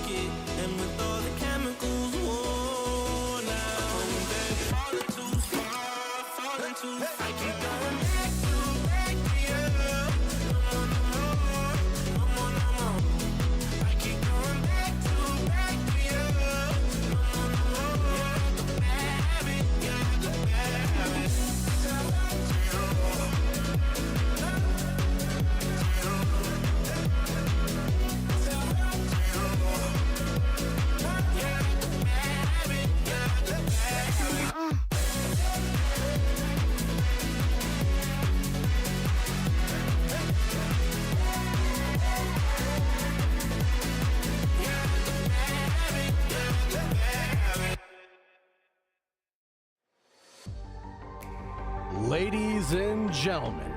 it, and with all the chemicals worn out, falling too far, falling too far. I keep going back to you. No more, no more. I keep going back to you. No more. You got the bad habit, you got the bad habit. Ladies and gentlemen,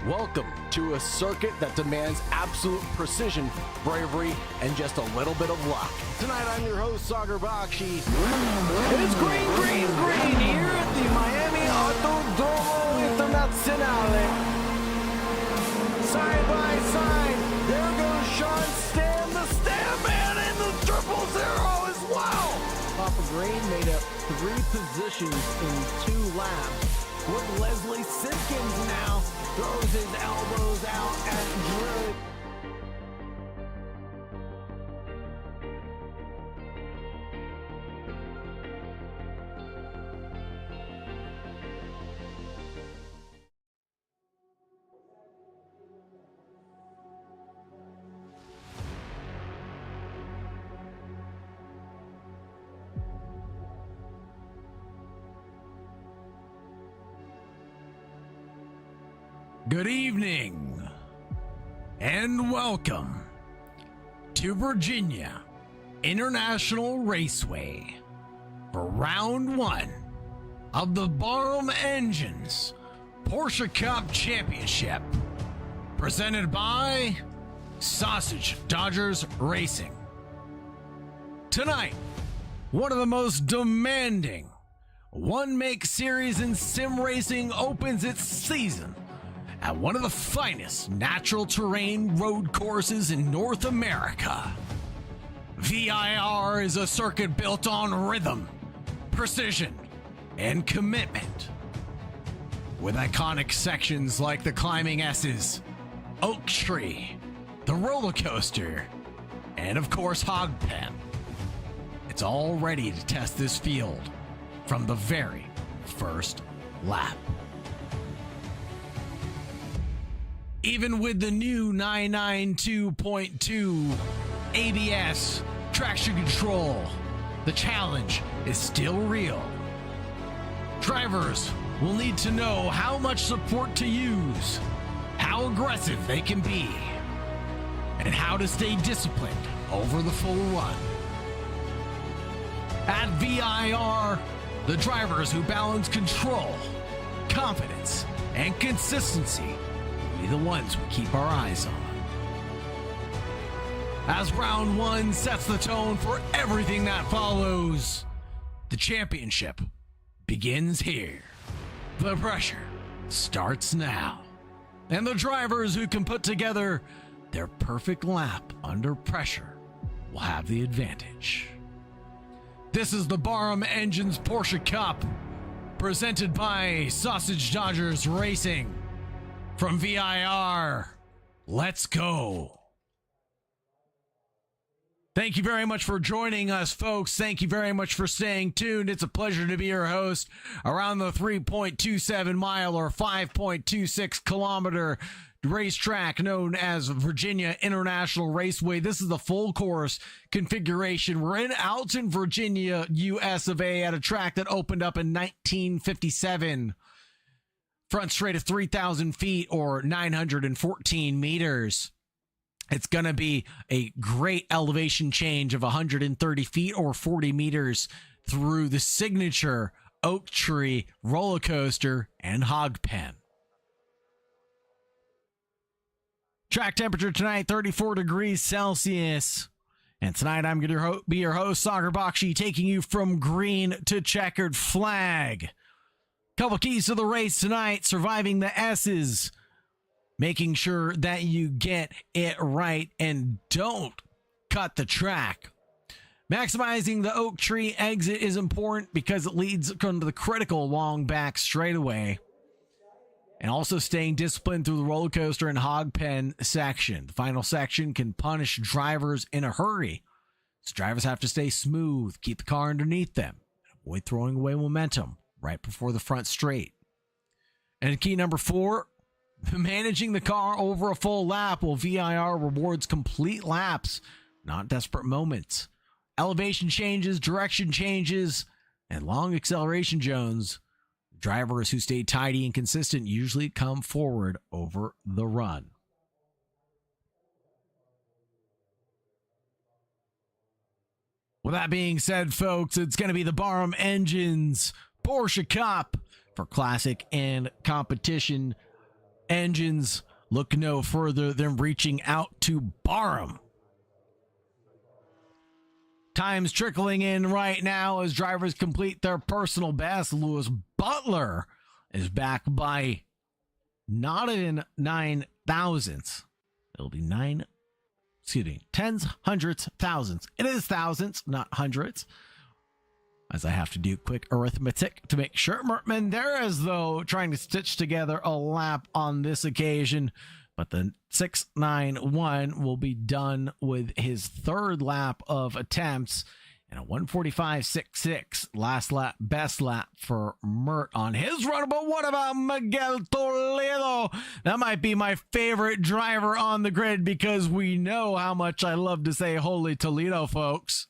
welcome to a circuit that demands absolute precision, bravery, and just a little bit of luck. Tonight, I'm your host, Sagar Bakshi. It is green, green, green here at the Miami Autodromo Internazionale. Side by side, there goes Sean Stan, the Stanman, and the 000 as well. Papa Green made up 3 positions in 2 laps. With Leslie Simpkins now throws his elbows out at Drew. Good evening, and welcome to Virginia International Raceway for round 1 of the Barum Engines Porsche Cup Championship, presented by Sausage Dodgers Racing. Tonight, one of the most demanding one-make series in sim racing opens its season at one of the finest natural terrain road courses in North America. VIR is a circuit built on rhythm, precision, and commitment. With iconic sections like the Climbing S's, Oak Tree, the roller coaster, and of course Hog Pen. It's all ready to test this field from the very first lap. Even with the new 992.2 ABS traction control, the challenge is still real. Drivers will need to know how much support to use, how aggressive they can be, and how to stay disciplined over the full run. At VIR, the drivers who balance control, confidence, and consistency be the ones we keep our eyes on. As round 1 sets the tone for everything that follows, the championship begins here. The pressure starts now, and the drivers who can put together their perfect lap under pressure will have the advantage. This is the Barum Engines Porsche Cup, presented by Sausage Dodgers Racing. From VIR, let's go. Thank you very much for joining us, folks. Thank you very much for staying tuned. It's a pleasure to be your host around the 3.27 mile or 5.26 kilometer racetrack known as Virginia International Raceway. This is the full course configuration. We're in Alton, Virginia, US of A, at a track that opened up in 1957. Front straight of 3,000 feet or 914 meters. It's going to be a great elevation change of 130 feet or 40 meters through the signature Oak Tree roller coaster and Hog Pen. Track temperature tonight, 34 degrees Celsius. And tonight I'm going to be your host, Sagar Bakshi, taking you from green to checkered flag. Couple keys to the race tonight: surviving the S's, making sure that you get it right and don't cut the track Maximizing the oak tree exit is important because it leads to the critical long back straightaway. And also staying disciplined through the roller coaster and hog pen section. The final section can punish drivers in a hurry. So drivers have to stay smooth, keep the car underneath them, and avoid throwing away momentum right before the front straight. And key number 4, managing the car over a full lap while VIR rewards complete laps, not desperate moments. Elevation changes, direction changes, and long acceleration zones. Drivers who stay tidy and consistent usually come forward over the run. With that being said, folks, it's going to be the Barum Engines Porsche Cup for classic and competition engines. Look no further than reaching out to Barum. Times trickling in right now as drivers complete their personal best. Lewis Butler is back by not even 9 thousandths. It'll be tens, hundreds, thousands. It is thousands, not hundreds. As I have to do quick arithmetic to make sure. Mertman there is, though, trying to stitch together a lap on this occasion. But the 691 will be done with his third lap of attempts and a 1:45.66 last lap, best lap for Mert on his run. But what about Miguel Toledo? That might be my favorite driver on the grid because we know how much I love to say holy Toledo, folks.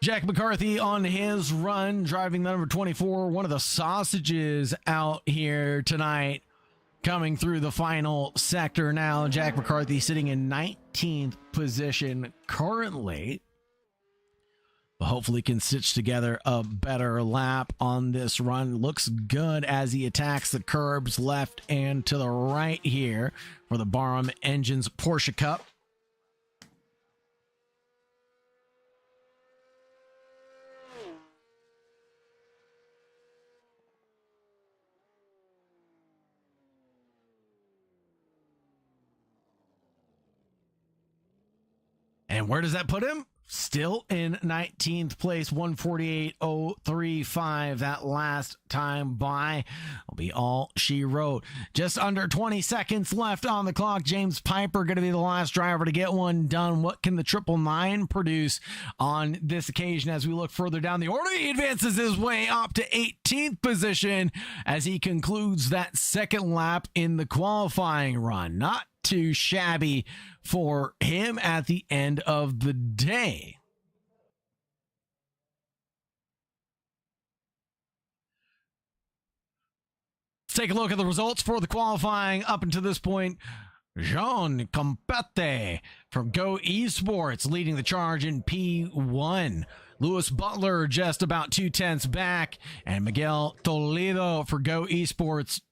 Jack McCarthy on his run, driving the number 24, one of the sausages out here tonight, coming through the final sector now. Jack McCarthy sitting in 19th position currently, but hopefully can stitch together a better lap on this run. Looks good as he attacks the curbs left and to the right here for the Barum Engines Porsche Cup. And where does that put him? Still in 19th place, 148.035. That last time by will be all she wrote. Just under 20 seconds left on the clock. James Piper going to be the last driver to get one done. What can the 999 produce on this occasion as we look further down the order? He advances his way up to 18th position as he concludes that second lap in the qualifying run. Not too shabby for him at the end of the day. Let's take a look at the results for the qualifying up until this point. Jean Compete from Go Esports leading the charge in P1. Lewis Butler just about 2/10 back, and Miguel Toledo for Go Esports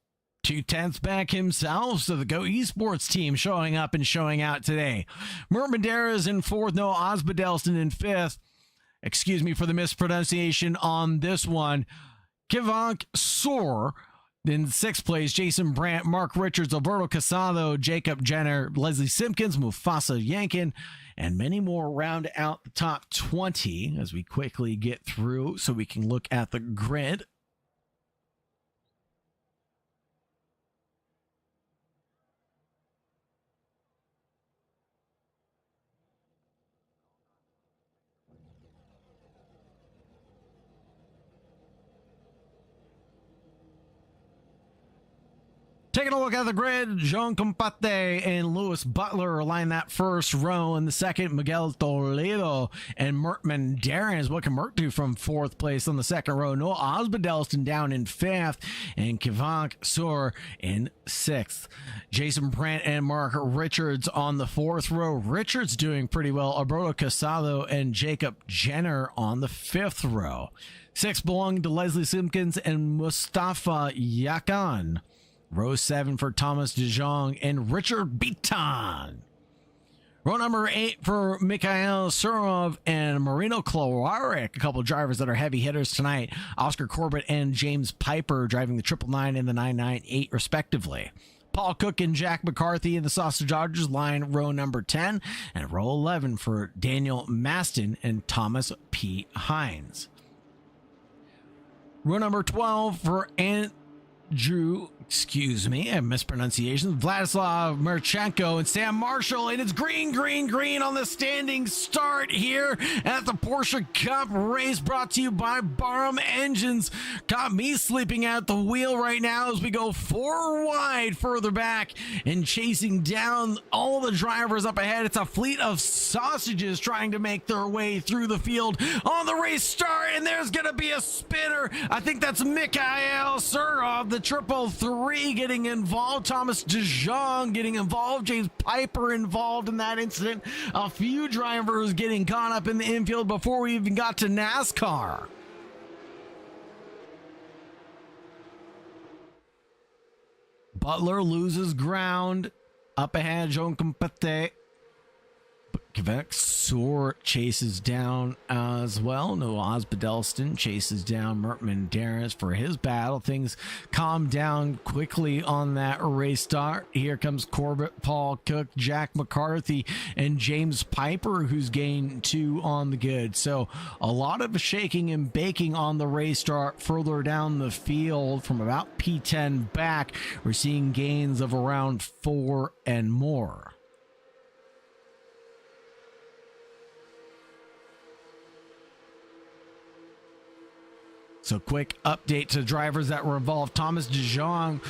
2/10 back himself. So the Go Esports team showing up and showing out today. Mert Madera's in 4th, Noah Osbaldeston in 5th. Excuse me for the mispronunciation on this one. Kivank Soor in 6th place. Jason Brandt, Mark Richards, Alberto Casado, Jacob Jenner, Leslie Simpkins, Mufasa Yankin, and many more round out the top 20 as we quickly get through so we can look at the grid. Taking a look at the grid, Jean Compate and Lewis Butler align that first row. In the second, Miguel Toledo and Mert Mandarin is what can Mert do from 4th place on the second row. Noah Osbaldeston down in 5th, and Kivank Soor in 6th. Jason Brandt and Mark Richards on the 4th row. Richards doing pretty well. Alberto Casado and Jacob Jenner on the 5th row. 6th belonging to Leslie Simpkins and Mustafa Yakan. Row 7 for Thomas DeJong and Richard Beaton. Row number 8 for Mikhail Surov and Marino Klowarek, a couple of drivers that are heavy hitters tonight. Oscar Corbett and James Piper driving the 999 and the 998 respectively. Paul Cook and Jack McCarthy in the Sausage Dodgers line row number 10, and row 11 for Daniel Maston and Thomas P. Hines. Row number 12 for Andrew, mispronunciation, Vladislav Merchenko and Sam Marshall, and it's green on the standing start here at the Porsche Cup race, brought to you by Barum Engines. Got me sleeping at the wheel right now as we go 4 wide further back and chasing down all the drivers up ahead. It's a fleet of sausages trying to make their way through the field on the race start, and there's gonna be a spinner. I think that's Mikhail Surov, the 333 getting involved, Thomas DeJong getting involved, James Piper involved in that incident. A few drivers getting caught up in the infield before we even got to NASCAR. Butler loses ground up ahead. Jean Compete. Quebec Soar chases down as well. Noah Osbedelston chases down Mertman Darris for his battle. Things calm down quickly on that race start. Here comes Corbett, Paul Cook, Jack McCarthy, and James Piper, who's gained 2 on the good. So a lot of shaking and baking on the race start. Further down the field from about P10 back, we're seeing gains of around 4 and more. So quick update to drivers that were involved. Thomas DeJong,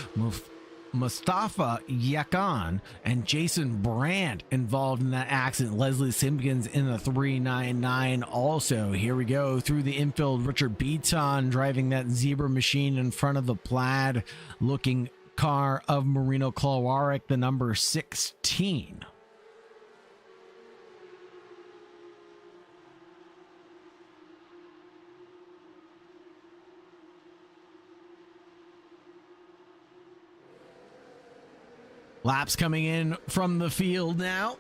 Mustafa Yakan, and Jason Brandt involved in that accident. Leslie Simpkins in the 399 also. Here we go through the infield. Richard Beaton driving that zebra machine in front of the plaid looking car of Marino Klowarek, the number 16. Laps coming in from the field now.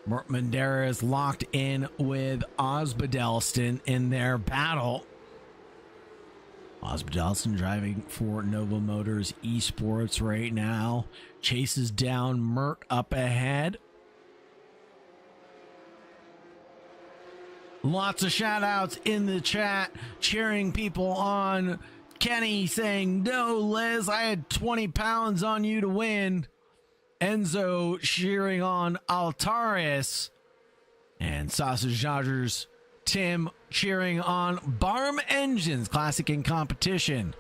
Mertman is locked in with Osbedelston in their battle. Osbedelston driving for Nova Motors Esports right now. Chases down Mert up ahead. Lots of shout outs in the chat, cheering people on. Kenny saying, "No, Les, I had 20 pounds on you to win." Enzo cheering on Altaris. And Sausage Dodgers Tim cheering on Barum Engines, Classic in Competition,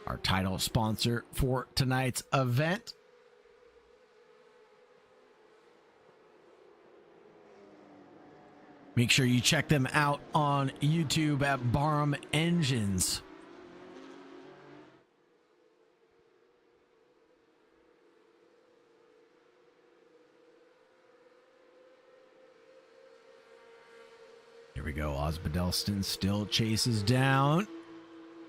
our title sponsor for tonight's event. Make sure you check them out on YouTube at Barum Engines. Here we go. Osbedelston still chases down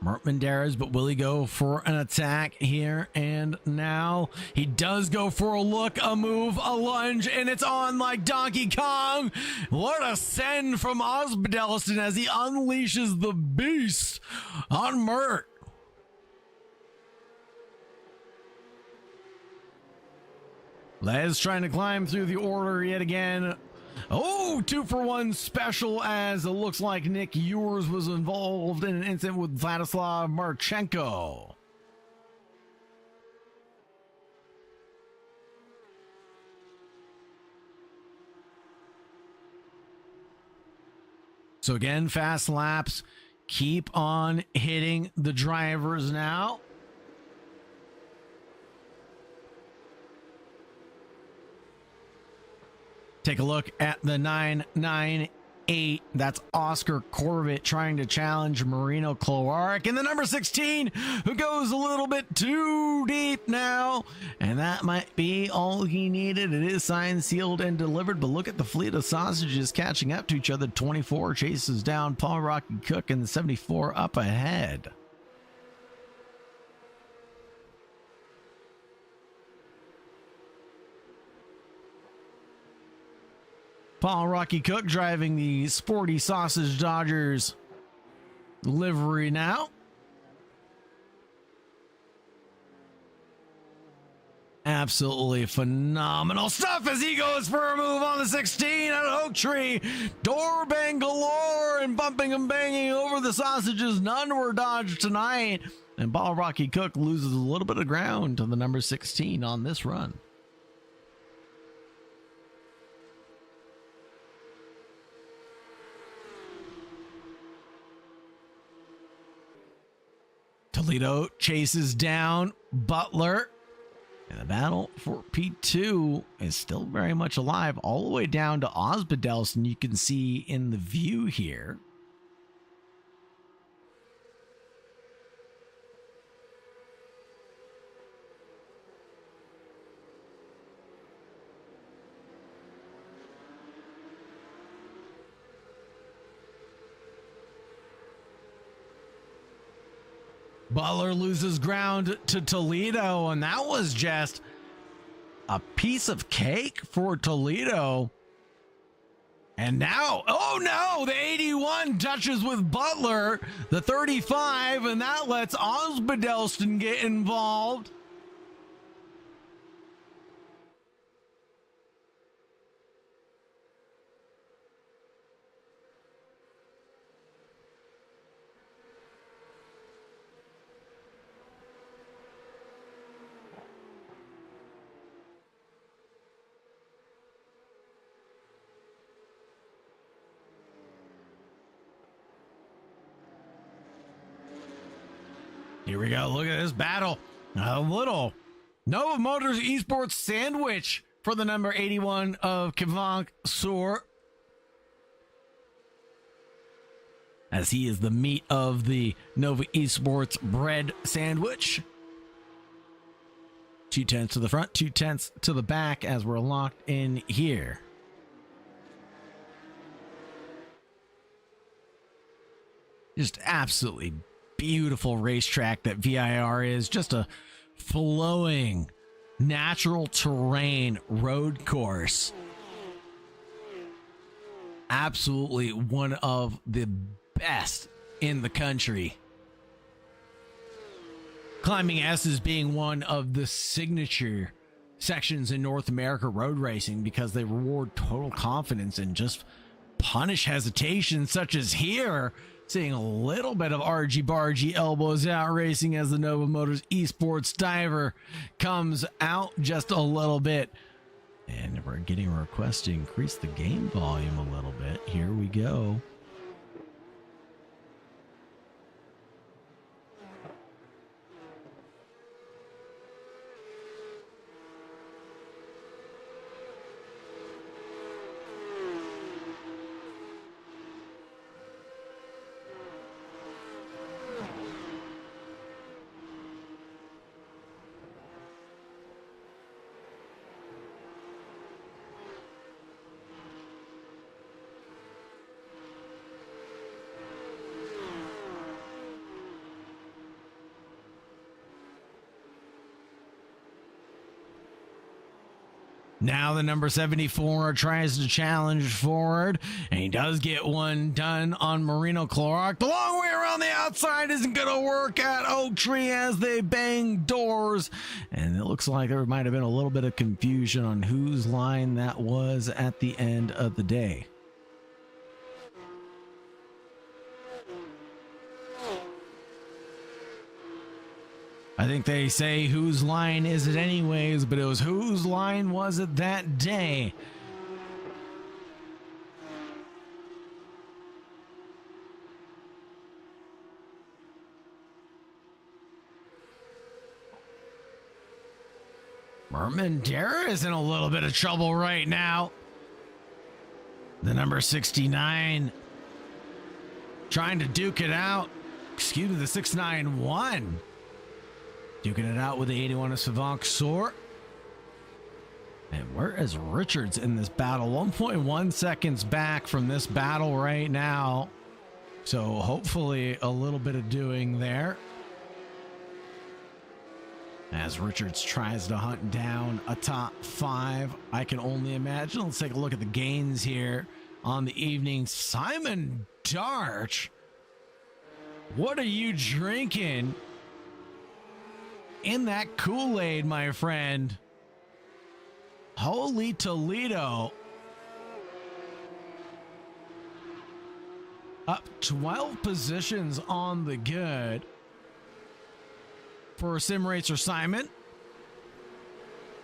Mertman Darris, but will he go for an attack here and now? He does go for a look, a move, a lunge, and it's on like Donkey Kong. What a send from Osbedelston as he unleashes the beast on Mert. Les trying to climb through the order yet again. Oh, 2-for-1 special as it looks like Nick Ewers was involved in an incident with Vladislav Marchenko. So again, fast laps keep on hitting the drivers now. Take a look at the 998. That's Oscar Corbett trying to challenge Marino Klowarek. And the number 16, who goes a little bit too deep now. And that might be all he needed. It is signed, sealed, and delivered. But look at the fleet of sausages catching up to each other. 24 chases down Paul Rocky Cook and the 74 up ahead. Paul Rocky Cook driving the Sporty Sausage Dodgers livery now. Absolutely phenomenal stuff as he goes for a move on the 16 at Oak Tree. Door bang galore and bumping and banging over the sausages. None were dodged tonight. And Paul Rocky Cook loses a little bit of ground to the number 16 on this run. Toledo chases down Butler. And the battle for P2 is still very much alive all the way down to Osbadelston. You can see in the view here. Butler loses ground to Toledo, and that was just a piece of cake for Toledo. And now, oh no, the 81 touches with Butler, the 35, and that lets Osbadelston get involved. Here we go. Look at this battle. A little Nova Motors Esports sandwich for the number 81 of Kivank Sur, as he is the meat of the Nova Esports bread sandwich. 2/10 to the front, 2/10 to the back as we're locked in here. Just absolutely beautiful racetrack that VIR is. Just a flowing natural terrain road course. Absolutely one of the best in the country. Climbing S is being one of the signature sections in North America road racing because they reward total confidence and just punish hesitation, such as here. Seeing a little bit of argy-bargy elbows out racing as the Nova Motors Esports diver comes out just a little bit. And we're getting a request to increase the game volume a little bit. Here we go. Now the number 74 tries to challenge forward, and he does get one done on Marino Clark. The long way around the outside isn't going to work at Oak Tree as they bang doors, and it looks like there might have been a little bit of confusion on whose line that was at the end of the day. I think they say whose line is it anyways, but it was whose line was it that day. Mermandera is in a little bit of trouble right now. The number 69 trying to duke it out. Excuse me, the 691. Duking it out with the 81 of Savant Soar. And where is Richards in this battle? 1.1 seconds back from this battle right now. So hopefully a little bit of doing there. as Richards tries to hunt down a top 5. I can only imagine. Let's take a look at the gains here on the evening. Simon Darch, what are you drinking in that Kool-Aid, my friend? Holy Toledo. Up 12 positions on the good for Sim Racer Simon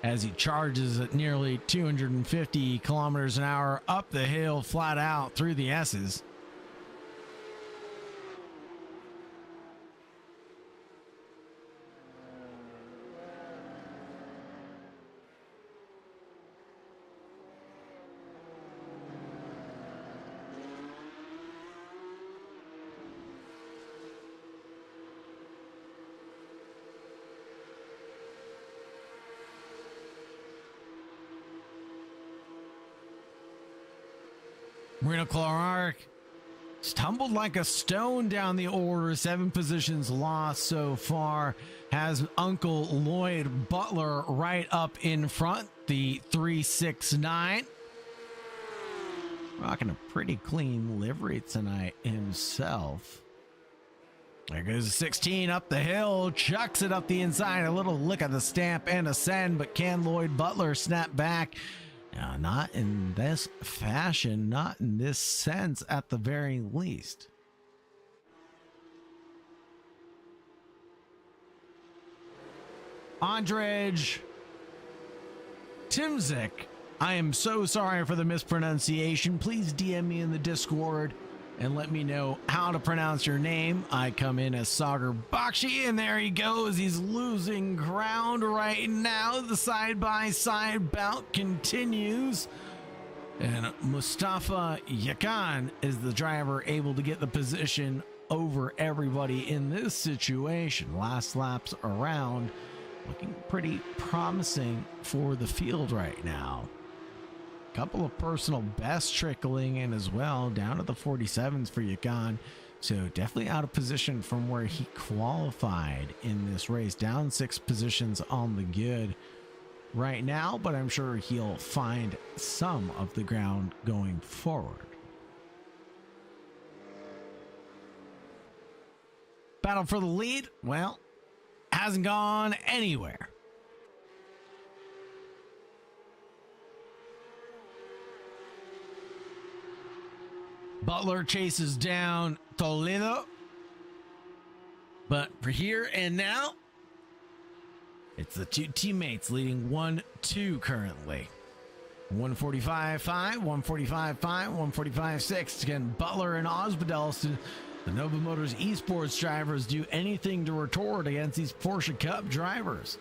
as he charges at nearly 250 kilometers an hour up the hill, flat out through the S's. Marino Clark stumbled like a stone down the order. 7 positions lost so far. Has Uncle Lloyd Butler right up in front. The 369. Rocking a pretty clean livery tonight himself. There goes the 16 up the hill. Chucks it up the inside. A little lick of the stamp and a send. But can Lloyd Butler snap back? Not in this fashion, not in this sense at the very least. Andrej Timzik, I am so sorry for the mispronunciation. Please DM me in the Discord and let me know how to pronounce your name. I come in as Sagar Bakshi, and there he goes. He's losing ground right now. The side-by-side bout continues. And Mustafa Yakan is the driver able to get the position over everybody in this situation. Last laps around, looking pretty promising for the field right now. Couple of personal bests trickling in as well, down to the 47s for Yakan. So definitely out of position from where he qualified in this race. Down 6 positions on the good right now, but I'm sure he'll find some of the ground going forward. Battle for the lead, well, hasn't gone anywhere. Butler chases down Toledo. But for here and now, it's the 2 teammates leading 1-2 currently. 145.5, 145.5, 145.6. Again, Butler and Osbadell, the Nova Motors esports drivers, do anything to retort against these Porsche Cup drivers.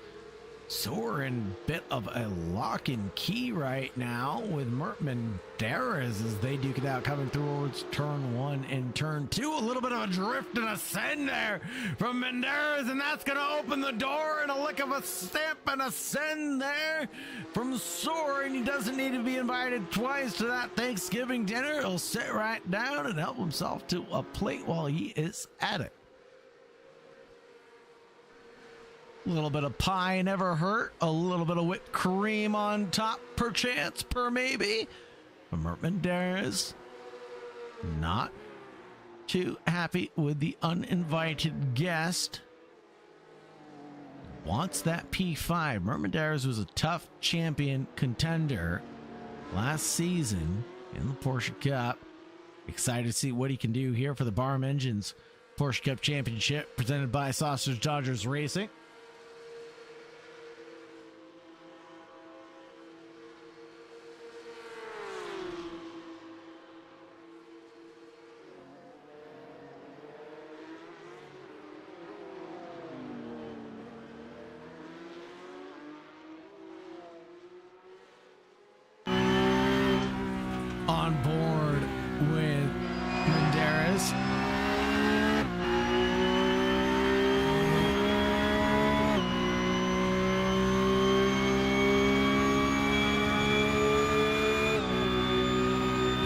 So we're in a bit of a lock and key right now with Mertman Darris as they duke it out coming towards turn 1 and turn 2. A little bit of a drift and a send there from Menderes, and that's going to open the door, and a lick of a stamp and a send there from Soren. He doesn't need to be invited twice to that Thanksgiving dinner. He'll sit right down and help himself to a plate while he is at it. A little bit of pie never hurt. A little bit of whipped cream on top, perchance, per maybe. But Mertman Darris not too happy with the uninvited guest. Wants that P5. Mertman Darris was a tough champion contender last season in the Porsche Cup. Excited to see what he can do here for the Barum Engines Porsche Cup Championship presented by Sausage Dodgers Racing. On board with Menderes.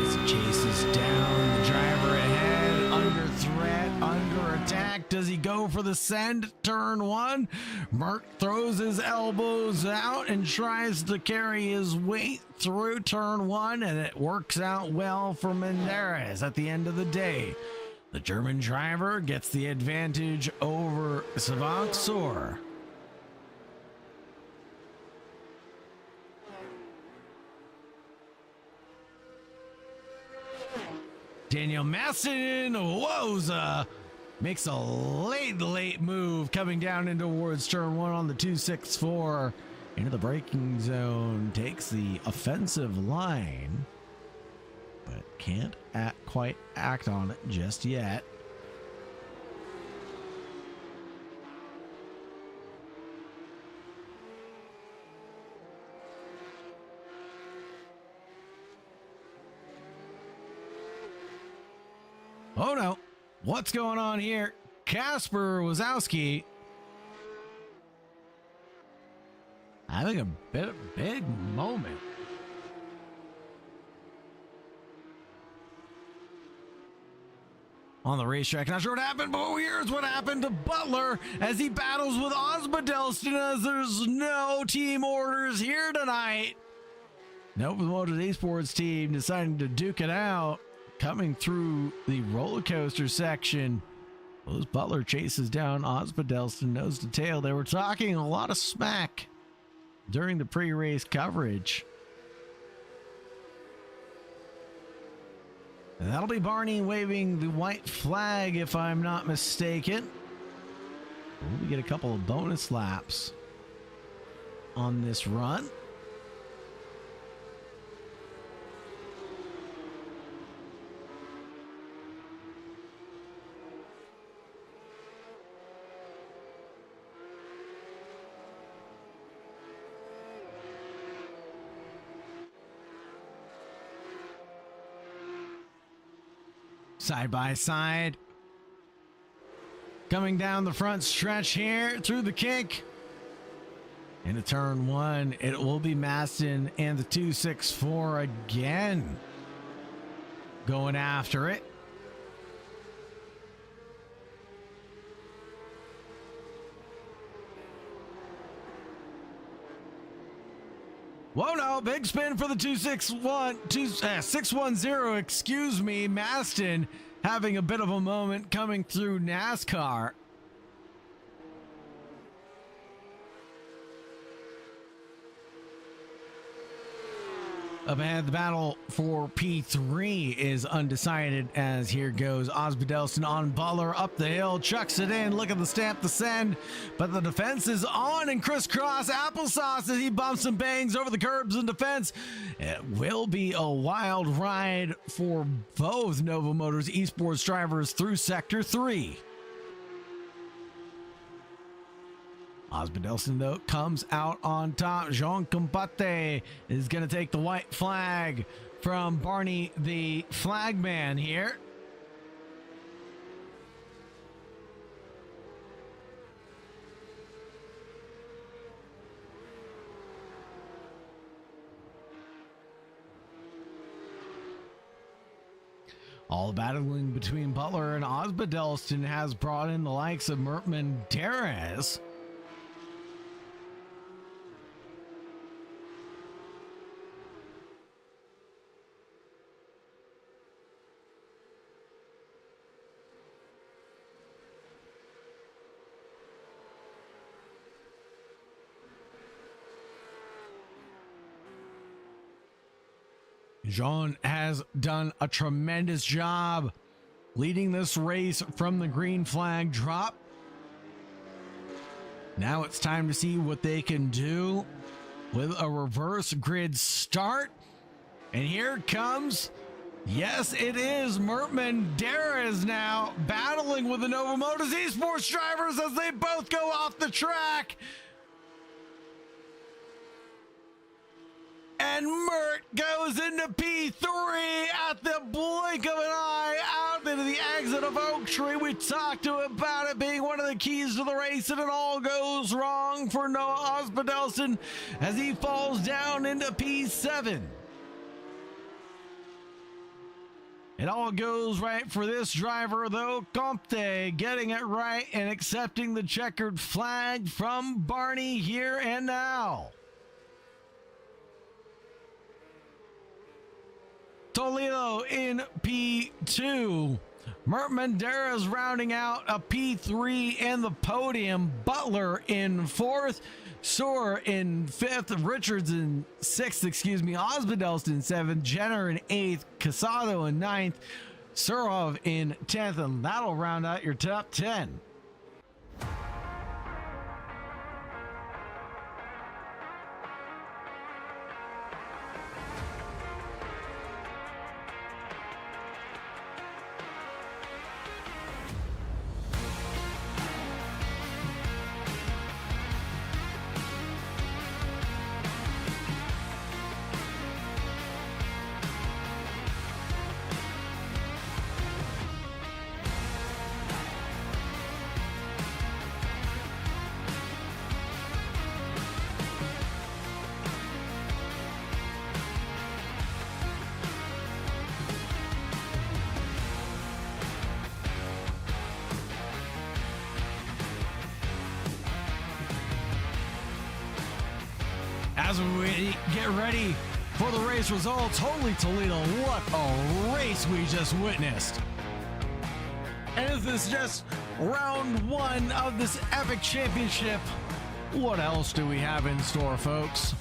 As he chases down the driver ahead, under threat, under attack. Does he go for for the send, turn one. Mert throws his elbows out and tries to carry his weight through turn one, and it works out well for Menderes at the end of the day. The German driver gets the advantage over Savaksor. Daniel Mastin makes a late move coming down in towards turn one on the 264 into the braking zone, takes the offensive line, but can't quite act on it just yet. Oh no, what's going on here? Kasper Wazowski having a big moment. On the racetrack, not sure what happened, but here's what happened to Butler as he battles with Osbaldeston, as there's no team orders here tonight. Nope, the Motor Esports team deciding to duke it out. Coming through the roller coaster section, Lewis Butler chases down Osbaldeston nose to tail. They were talking a lot of smack during the pre-race coverage. And that'll be Barney waving the white flag, if I'm not mistaken. We get a couple of bonus laps on this run. Side by side. Coming down the front stretch here through the kick. Into turn one, it will be Mastin and the 264 again going after it. Whoa, no, big spin for the 610, excuse me. Mastin having a bit of a moment coming through NASCAR. Up ahead, the battle for P3 is undecided, as here goes Osbaldeston on Butler up the hill, chucks it in, look at the stamp to send, but the defense is on and crisscross applesauce as he bumps and bangs over the curbs in defense. It will be a wild ride for both Nova Motors esports drivers through Sector 3. Osbaldeston, though, comes out on top. Jean Combate is going to take the white flag from Barney, the flagman here. All the battling between Butler and Osbaldeston has brought in the likes of Mertman Darres. Jean has done a tremendous job leading this race from the green flag drop. Now it's time to see what they can do with a reverse grid start. And here it comes. Yes, it is Mertman Darres now battling with the Nova Motors esports drivers as they both go off the track. And Mert goes into P3 at the blink of an eye, out into the exit of Oak Tree. We talked to him about it being one of the keys to the race, and it all goes wrong for Noah Osbaldeston as he falls down into P7. It all goes right for this driver, though. Comte getting it right and accepting the checkered flag from Barney here and now. Toledo in P2. Mert Menderes rounding out a P3 and the podium. Butler in 4th. Soar in 5th. Richards in 6th, Osbedels in 7th. Jenner in 8th. Casado in 9th. Surov in 10th. And that'll round out your top 10. As we get ready for the race results, holy Toledo, what a race we just witnessed. And is this just round 1 of this epic championship? What else do we have in store, folks?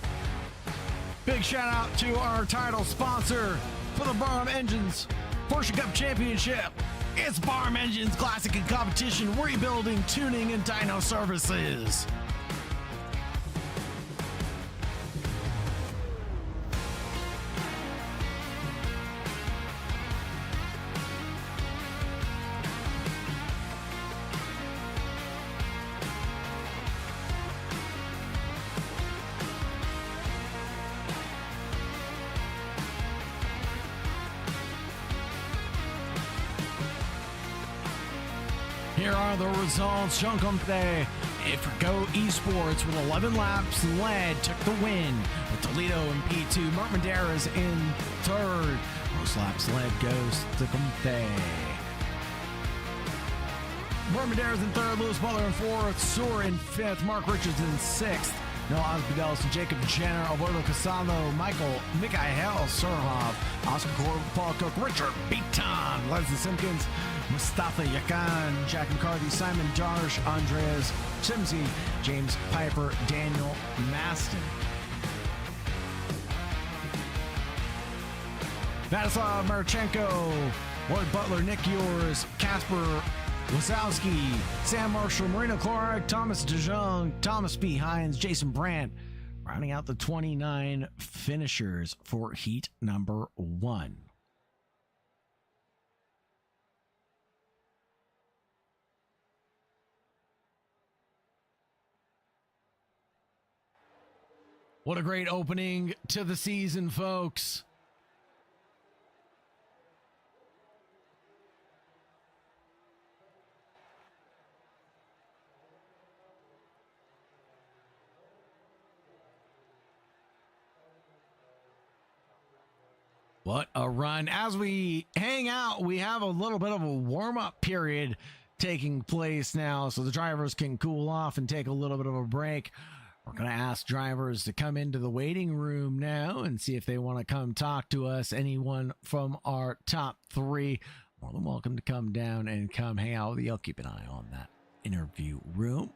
Big shout out to our title sponsor for the Barum Engines Porsche Cup Championship. It's Barum Engines Classic and Competition Rebuilding, Tuning, and Dyno Services. Here are the results. Jean Comte for Go Esports with 11 laps led, took the win. With Toledo in P2, Mert Menderes in 3rd. Most laps led goes to Comte. Mert Menderes in 3rd, Lewis Butler in 4th, Soar in 5th, Mark Richards in 6th. Noah Osbedels, Jacob Jenner, Alberto Casano, Mikhail Surhov, Oscar Corbin, Paul Cook, Richard Beaton, Leslie Simpkins, Mustafa Yakan, Jack McCarthy, Simon Darsh, Andreas Simsey, James Piper, Daniel Maston. Vladislav Marchenko, Lloyd Butler, Nick Yours, Casper Wazowski, Sam Marshall, Marina Clark, Thomas DeJong, Thomas B. Hines, Jason Brandt, rounding out the 29 finishers for heat number 1. What a great opening to the season, folks. What a run. As we hang out, we have a little bit of a warm-up period taking place now, so the drivers can cool off and take a little bit of a break. We're going to ask drivers to come into the waiting room now and see if they want to come talk to us. Anyone from our top 3, more than welcome to come down and come hang out with you. I'll keep an eye on that interview room.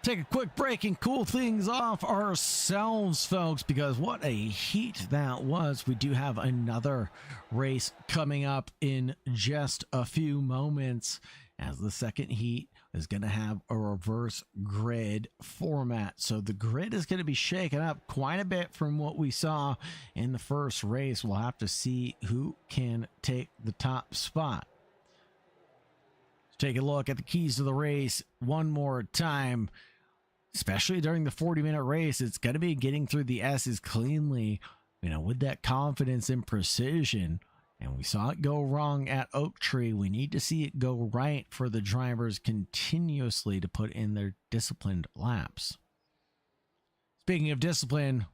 Take a quick break and cool things off ourselves, folks, because what a heat that was. We do have another race coming up in just a few moments, as the second heat is going to have a reverse grid format. So the grid is going to be shaken up quite a bit from what we saw in the first race. We'll have to see who can take the top spot. Let's take a look at the keys to the race one more time. especially during the 40-minute race, it's going to be getting through the S's cleanly, with that confidence and precision. And we saw it go wrong at Oak Tree. We need to see it go right for the drivers continuously to put in their disciplined laps. Speaking of discipline,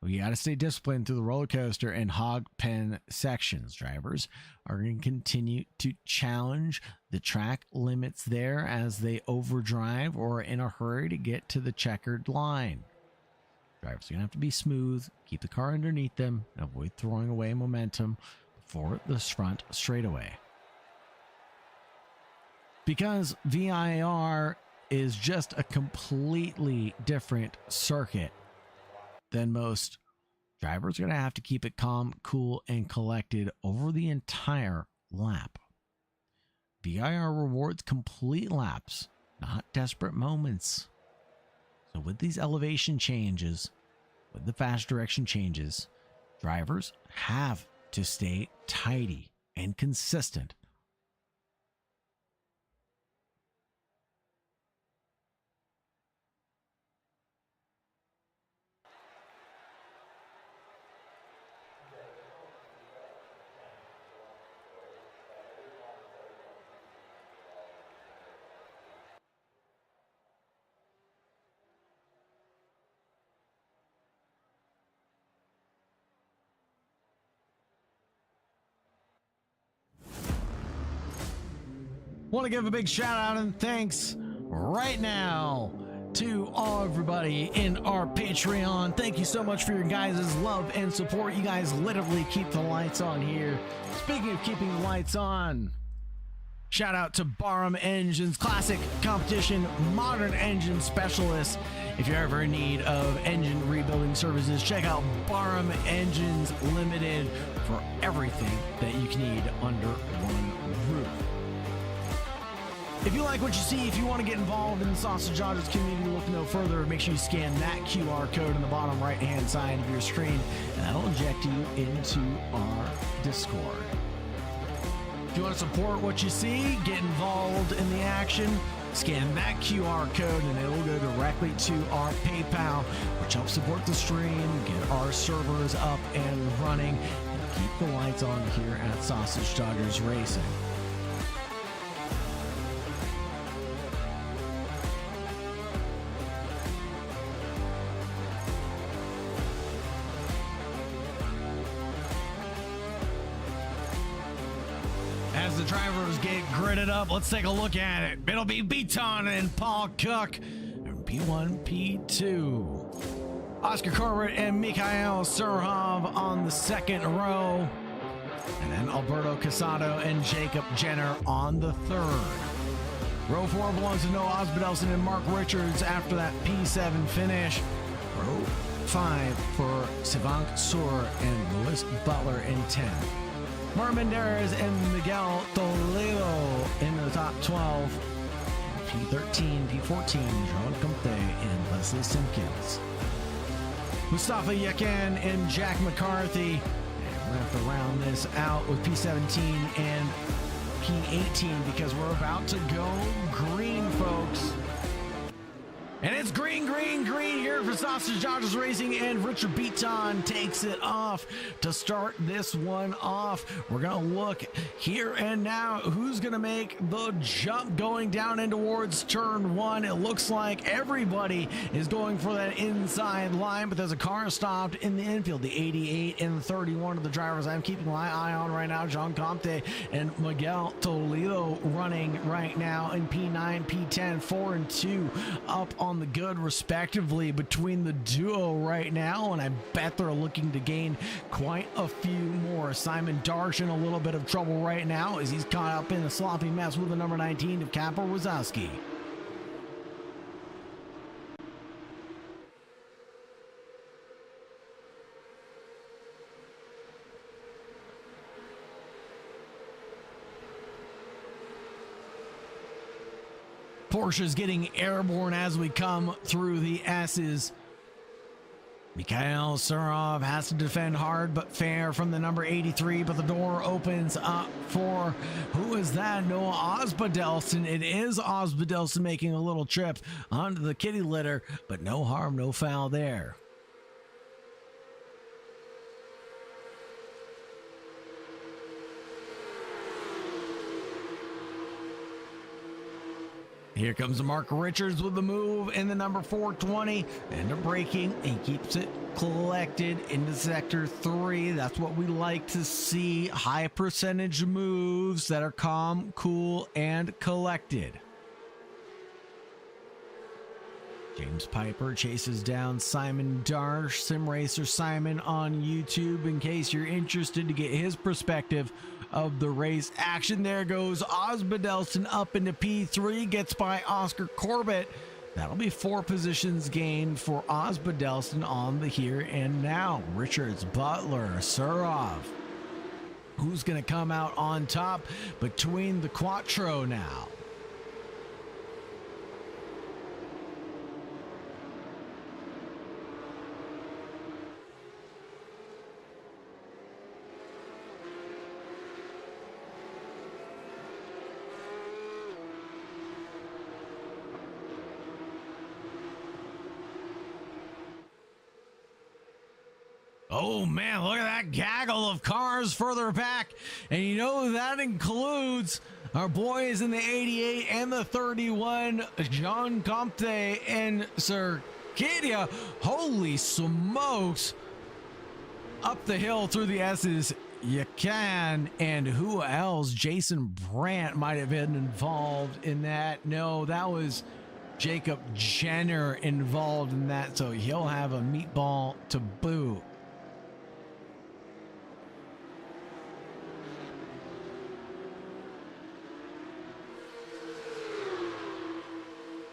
we got to stay disciplined through the roller coaster and hog pen sections. Drivers are going to continue to challenge the track limits there as they overdrive or are in a hurry to get to the checkered line. Drivers are going to have to be smooth, keep the car underneath them, and avoid throwing away momentum for this front straightaway. Because VIR is just a completely different circuit than most, drivers are going to have to keep it calm, cool, and collected over the entire lap. VIR rewards complete laps, not desperate moments. So with these elevation changes, with the fast direction changes, drivers have to stay tidy and consistent. Want to give a big shout out and thanks right now to everybody in our Patreon. Thank you so much for your guys' love and support. You guys literally keep the lights on here. Speaking of keeping the lights on, shout out to Barum Engines, classic competition, modern engine specialist. If you're ever in need of engine rebuilding services, check out Barum Engines Limited for everything that you can need under one roof. If you like what you see, if you want to get involved in the Sausage Dodgers community, look no further. Make sure you scan that QR code on the bottom right-hand side of your screen, and that'll inject you into our Discord. If you want to support what you see, get involved in the action, scan that QR code, and it'll go directly to our PayPal, which helps support the stream, get our servers up and running, and keep the lights on here at Sausage Dodgers Racing. As the drivers get gridded up, let's take a look at it. It'll be Beaton and Paul Cook, and P1, P2. Oscar Corbett and Mikhail Surhov on the second row, and then Alberto Casado and Jacob Jenner on the third. Row 4 belongs to Noah Osbelson and Mark Richards after that P7 finish. Row 5 for Sivank Sur and Lewis Butler in 10. Martin Mendez and Miguel Toledo in the top 12. P13, P14, Jean Comte and Leslie Simpkins. Mustafa Yakin and Jack McCarthy. And we're going to have to round this out with P17 and P18 because we're about to go green, folks. And it's green, green, green here for Sausage Dodgers Racing, and Richard Beaton takes it off to start this one off. We're going to look here and now who's going to make the jump going down in towards turn 1. It looks like everybody is going for that inside line, but there's a car stopped in the infield. The 88 and 31 of the drivers I'm keeping my eye on right now, Jean Comte and Miguel Toledo running right now in P9, P10, 4 and 2 up on the good respectively between the duo right now, and I bet they're looking to gain quite a few more. Simon Darsh in a little bit of trouble right now as he's caught up in a sloppy mess with the number 19 of Kappa Wazowski. Porsche's getting airborne as we come through the S's. Mikhail Surov has to defend hard but fair from the number 83, but the door opens up for, who is that? Noah Osbaldeston. It is Osbaldeston making a little trip onto the kitty litter, but no harm, no foul there. Here comes Mark Richards with the move in the number 420 and a braking. He keeps it collected into sector 3. That's what we like to see. High percentage moves that are calm, cool, and collected. James Piper chases down Simon Darsh, Sim Racer Simon on YouTube, in case you're interested to get his perspective of the race action. There goes Osbaldeston up into P3, gets by Oscar Corbett. That'll be 4 positions gained for Osbaldeston on the here and now. Richards, Butler, Surov. Who's going to come out on top between the Quattro now? Oh man, look at that gaggle of cars further back. And you know that includes our boys in the 88 and the 31, Jean Comte and Circadia. Holy smokes. Up the hill through the S's, you can. And who else? Jason Brandt might have been involved in that. No, that was Jacob Jenner involved in that. So he'll have a meatball to boot.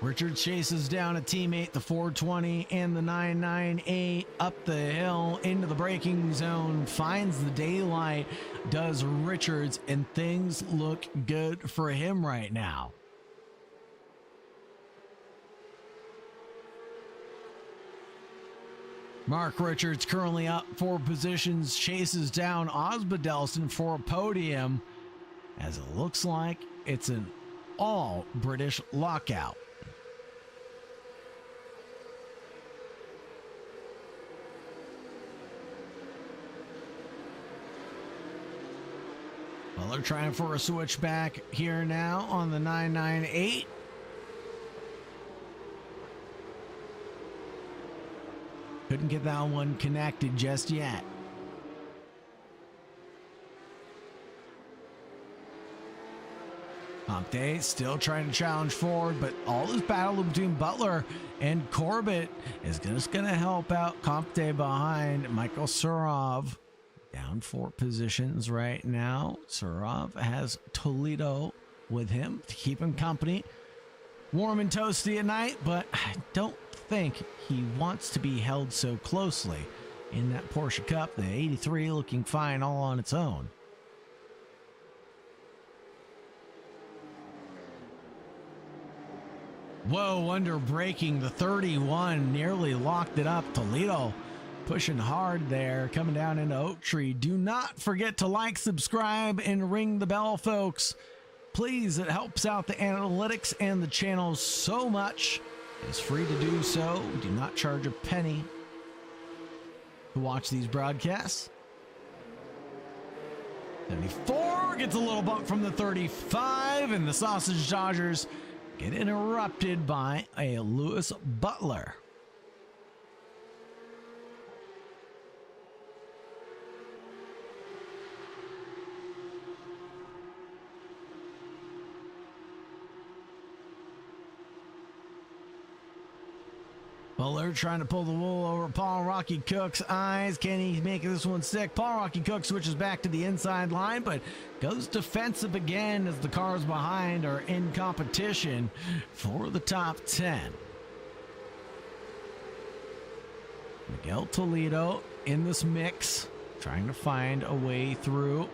Richard chases down a teammate, the 420 and the 998, up the hill into the braking zone, finds the daylight, does Richards, and things look good for him right now. Mark Richards currently up 4 positions, chases down Osbaldeston for a podium, as it looks like it's an all British lockout. Well, they're trying for a switchback here now on the 998. Couldn't get that one connected just yet. Comte still trying to challenge forward, but all this battle between Butler and Corbett is just going to help out Comte behind Michael Surov. Down 4 positions right now. Surov has Toledo with him to keep him company. Warm and toasty at night, but I don't think he wants to be held so closely in that Porsche Cup. The 83 looking fine all on its own. Whoa, under braking, the 31 nearly locked it up. Toledo pushing hard there, coming down into Oak Tree. Do not forget to like, subscribe, and ring the bell, folks. Please, it helps out the analytics and the channel so much. It's free to do so. We do not charge a penny to watch these broadcasts. 74 gets a little bump from the 35, and the Sausage Dodgers get interrupted by a Lewis Butler. Butler trying to pull the wool over Paul Rocky Cook's eyes. Can he make this one stick? Paul Rocky Cook switches back to the inside line, but goes defensive again as the cars behind are in competition for the top 10. Miguel Toledo in this mix, trying to find a way through.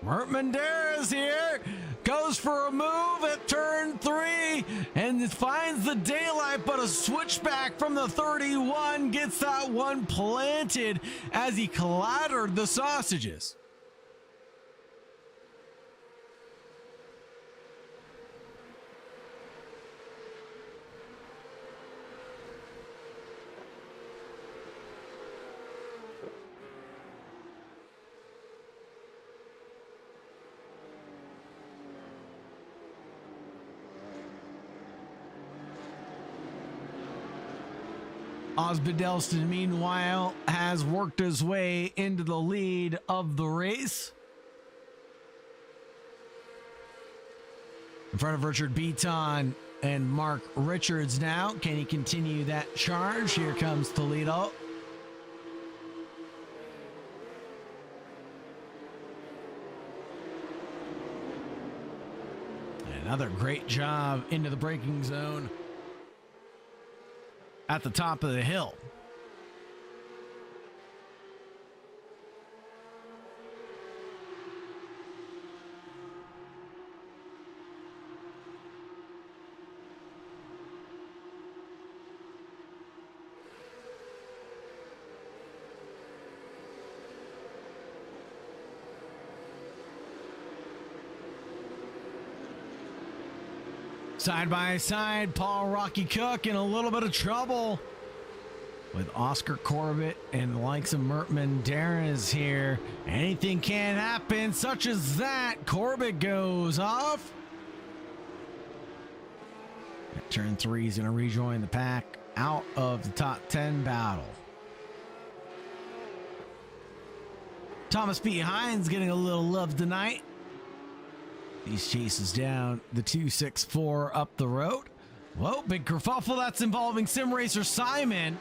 Mert Menderes here, goes for a move at turn 3, and finds the daylight, but a switchback from the 31 gets that one planted as he clattered the sausages. Osbaldeston, meanwhile, has worked his way into the lead of the race. In front of Richard Beaton and Mark Richards now. Can he continue that charge? Here comes Toledo. Another great job into the braking zone at the top of the hill. Side by side, Paul Rocky Cook in a little bit of trouble with Oscar Corbett and the likes of Mertman Darras here. Anything can happen, such as that. Corbett goes off. At turn 3, he's going to rejoin the pack out of the top 10 battle. Thomas B. Hines getting a little love tonight. He chases down the 264 up the road. Whoa, big kerfuffle. That's involving Sim Racer Simon.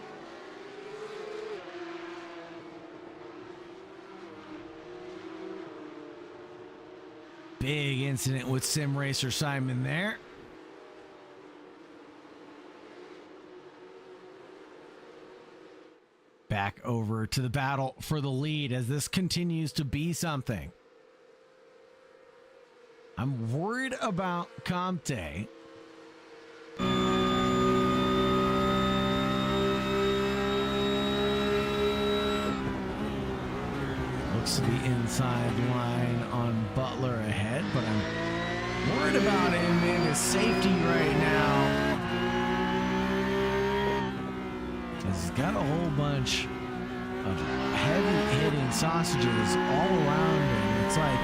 Big incident with Sim Racer Simon there. Back over to the battle for the lead as this continues to be something. I'm worried about Comte. Looks to be inside line on Butler ahead, but I'm worried about him and his safety right now. He's got a whole bunch of heavy hitting sausages all around him. It's like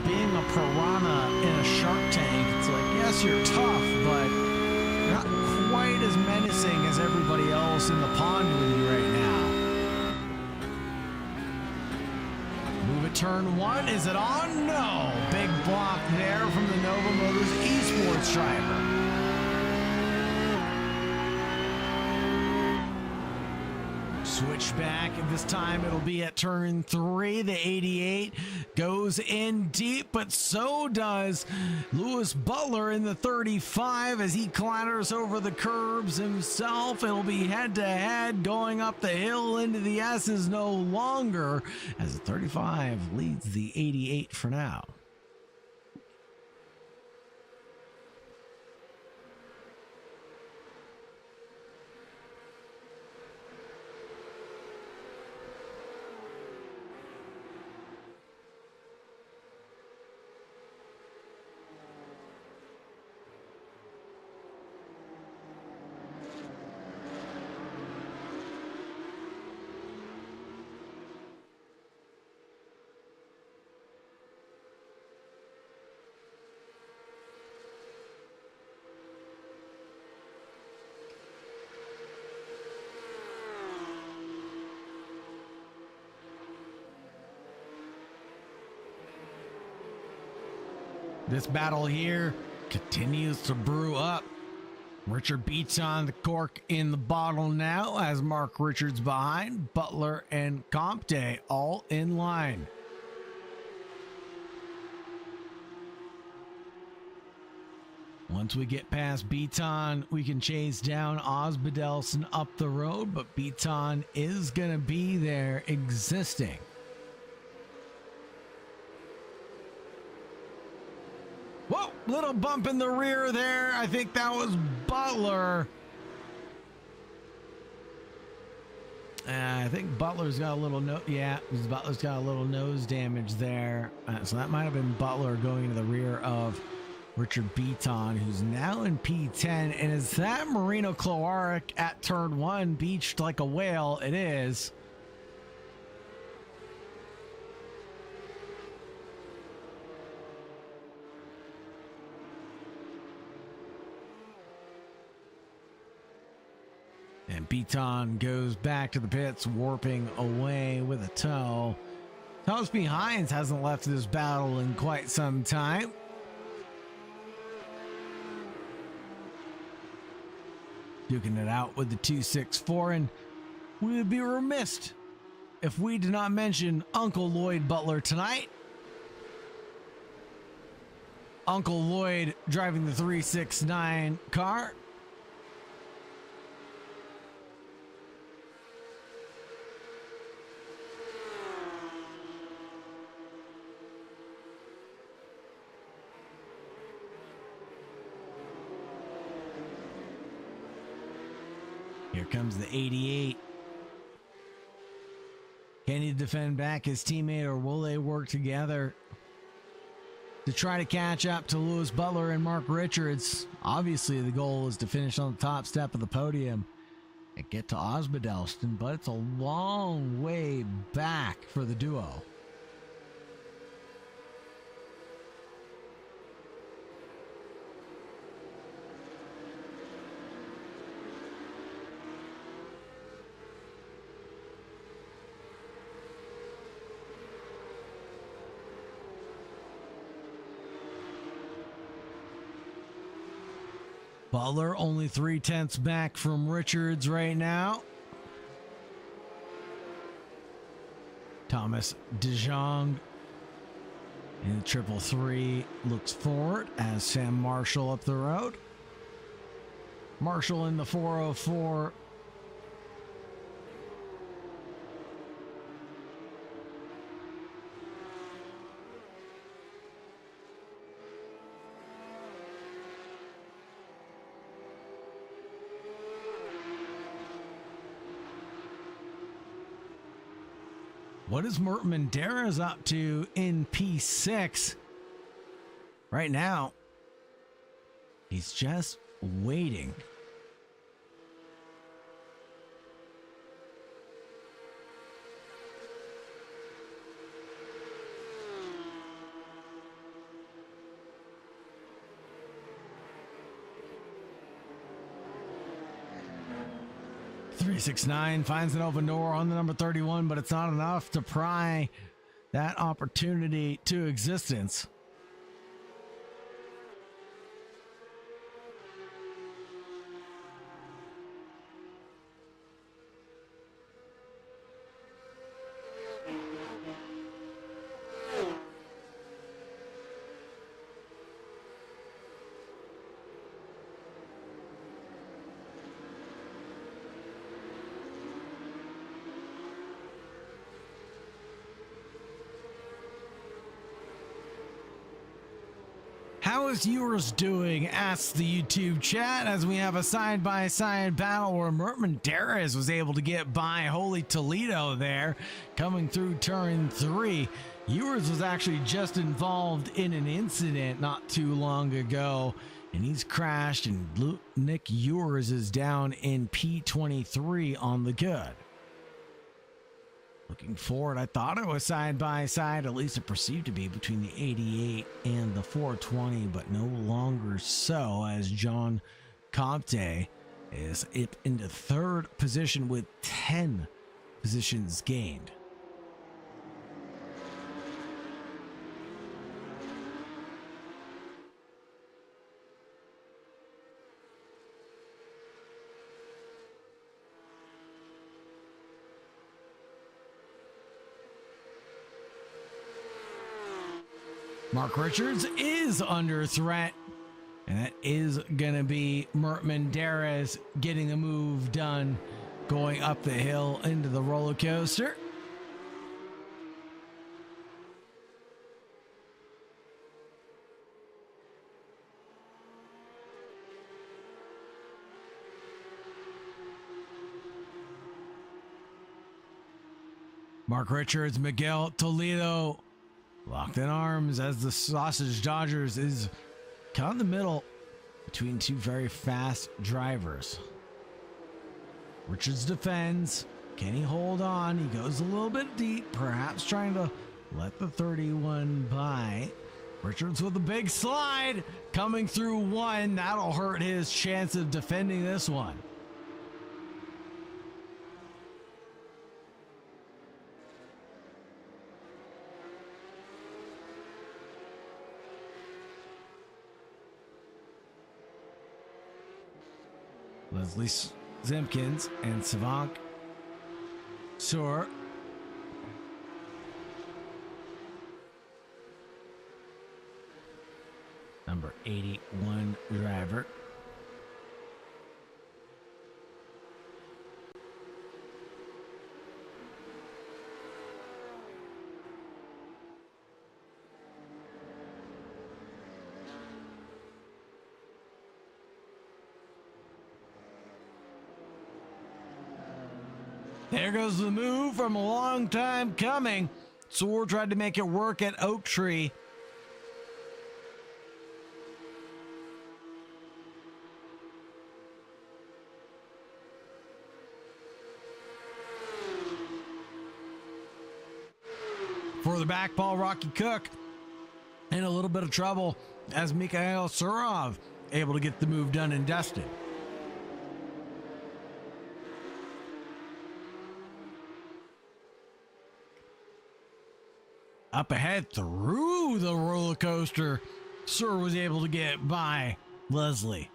being a piranha in a shark tank. It's like, yes, you're tough, but you're not quite as menacing as everybody else in the pond with you right now. Move at turn 1. Is it on? No. Big block there from the Nova Motors esports driver. Switch back. This time it'll be at turn 3. The 88 goes in deep, but so does Lewis Butler in the 35 as he clatters over the curbs himself. It'll be head to head going up the hill into the S's no longer as the 35 leads the 88 for now. This battle here continues to brew up. Richard beats on the cork in the bottle now as Mark Richards behind. Butler and Comte all in line. Once we get past Beaton, we can chase down Osbaldeston up the road, but Beaton is going to be there existing. Whoa, little bump in the rear there. I think that was Butler. I think Butler's got a little Butler's got a little nose damage there. So that might have been Butler going into the rear of Richard Beaton, who's now in P10. And is that Marino Cloaric at turn 1 beached like a whale? It is. And Beaton goes back to the pits, warping away with a tow. Thomas B. Hines hasn't left this battle in quite some time. Duking it out with the 264, and we would be remiss if we did not mention Uncle Lloyd Butler tonight. Uncle Lloyd driving the 369 car. Here comes the 88. Can he defend back his teammate, or will they work together to try to catch up to Lewis Butler and Mark Richards? Obviously, the goal is to finish on the top step of the podium and get to Osbodelston, but it's a long way back for the duo. Butler only 3/10 back from Richards right now. Thomas DeJong in the 333 looks forward as Sam Marshall up the road. Marshall in the 404. What is Mert Menderes up to in P6? Right now, he's just waiting. .369 finds an open door on the number 31, but it's not enough to pry that opportunity to existence. How is yours doing? Asks the YouTube chat as we have a side-by-side battle where Mert Menderes was able to get by Holy Toledo there, coming through turn 3. Ewers was actually just involved in an incident not too long ago, and he's crashed, and Nick Ewers is down in P23 on the good. Looking forward, I thought it was side by side, at least it perceived to be, between the 88 and the 420, but no longer so, as John Compte is up into third position with 10 positions gained. Mark Richards is under threat, and that is going to be Mert Menderes getting the move done, going up the hill into the roller coaster. Mark Richards, Miguel Toledo locked in arms as the Sausage Dodgers is caught in the middle between two very fast drivers. Richards defends. Can he hold on? He goes a little bit deep, perhaps trying to let the 31 by. Richards with a big slide coming through one. That'll hurt his chance of defending this one. Leslie Simpkins and Savank Sur. Number 81 driver. There goes the move from a long time coming. Soar tried to make it work at Oak Tree. For the back ball, Rocky Cook in a little bit of trouble as Mikhail Surov able to get the move done and dusted. Up ahead through the roller coaster, Sur was able to get by Leslie.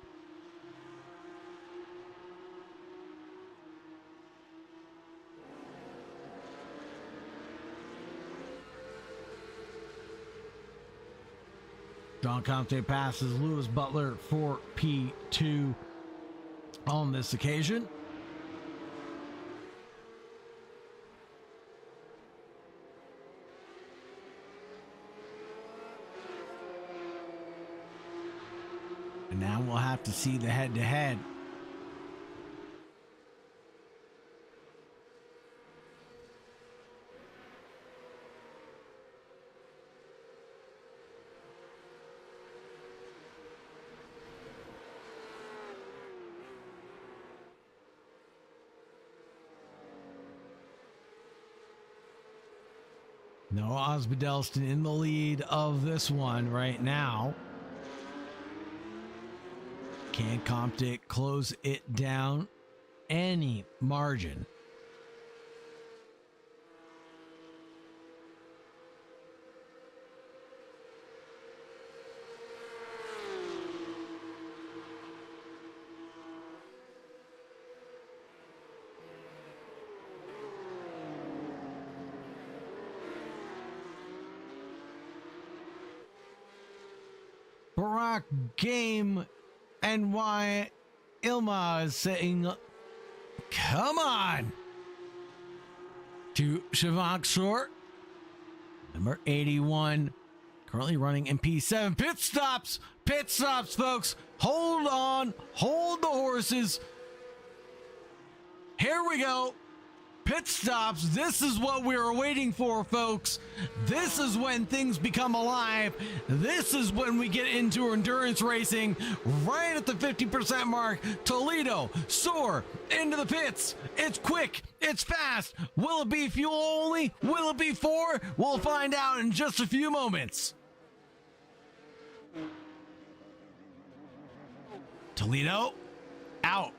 John Conte passes Lewis Butler for P2 on this occasion. And now we'll have to see the head-to-head. Noah Osbaldeston in the lead of this one right now. Can Compton close it down any margin? Barack Game and why Ilma is saying, come on, to Savank Sur, number 81, currently running in P7. Pit stops, folks. Hold on, hold the horses. Here we go. Pit stops. This is what we were waiting for, folks. This is when things become alive. This is when we get into endurance racing right at the 50% mark. Toledo, Soar, into the pits. It's quick. It's fast. Will it be fuel only? Will it be 4? We'll find out in just a few moments. Toledo out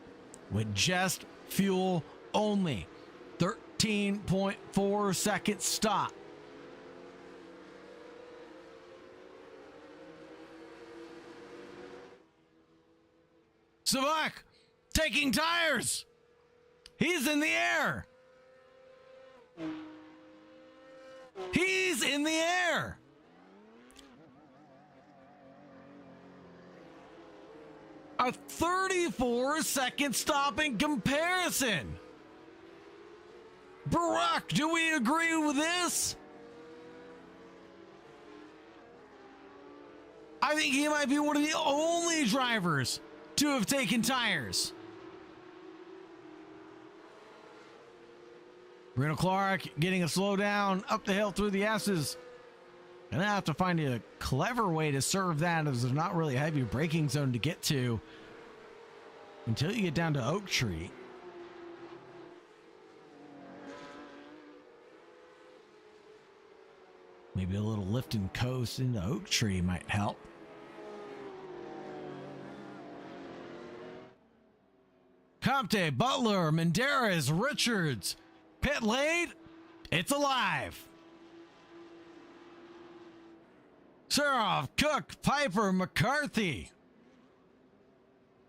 with just fuel only. 13.4 second stop. Savank taking tires. He's in the air. He's in the air. A 34-second stop in comparison. Barack, do we agree with this? I think he might be one of the only drivers to have taken tires. Bruno Clark getting a slow down up the hill through the S's. Gonna have to find a clever way to serve that, as there's not really a heavy braking zone to get to until you get down to Oak Tree. Maybe a little lift and coast into Oak Tree might help. Comte, Butler, Menderes, Richards, pit lane, it's alive. Suroff, Cook, Piper, McCarthy,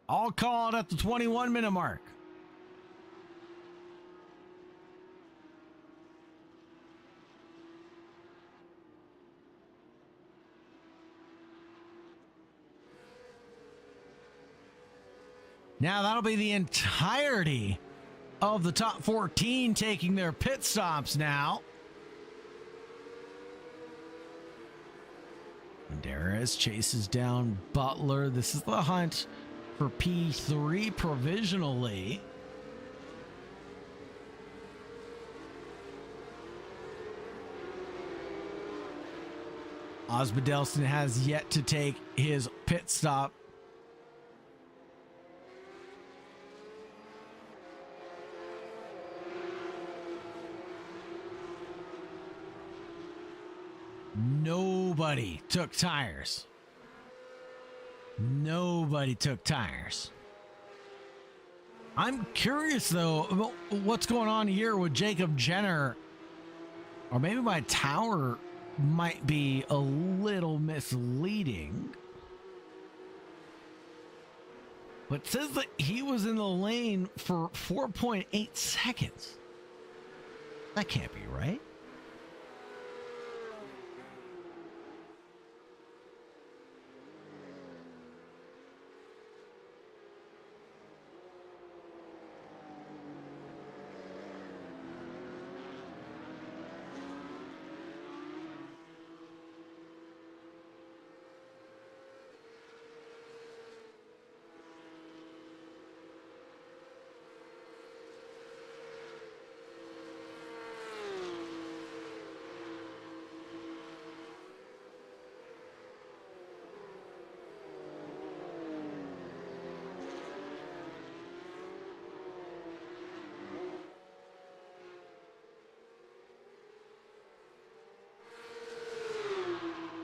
all called at the 21-minute mark. Now that'll be the entirety of the top 14 taking their pit stops now. Menderes chases down Butler. This is the hunt for P3 provisionally. Osbaldeston has yet to take his pit stop. Nobody took tires. Nobody took tires. I'm curious, though, about what's going on here with Jacob Jenner. Or maybe my tower might be a little misleading. But it says that he was in the lane for 4.8 seconds. That can't be right.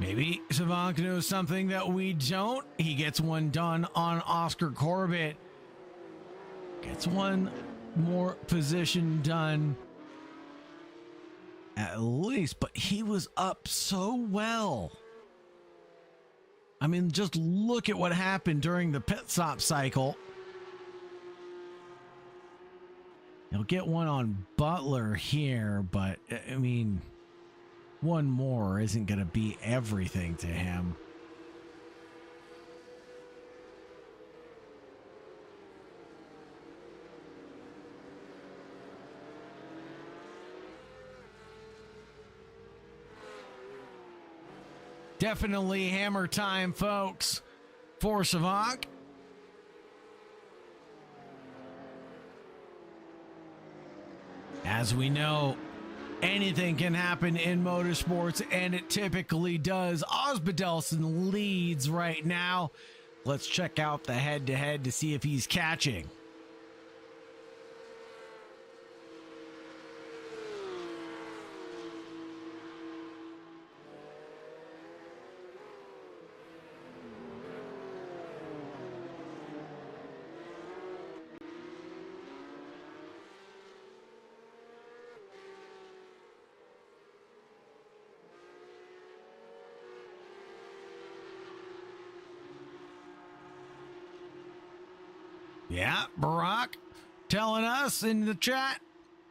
Maybe Savank knows something that we don't. He gets one done on Oscar Corbett. Gets one more position done at least, but he was up so well. I mean, just look at what happened during the pit stop cycle. He'll get one on Butler here, but I mean, one more isn't going to be everything to him. Definitely hammer time, folks, for Savank. As we know, anything can happen in motorsports, and it typically does. Osbaldeston leads right now. Let's check out the head-to-head to see if he's catching. Yeah, Barack telling us in the chat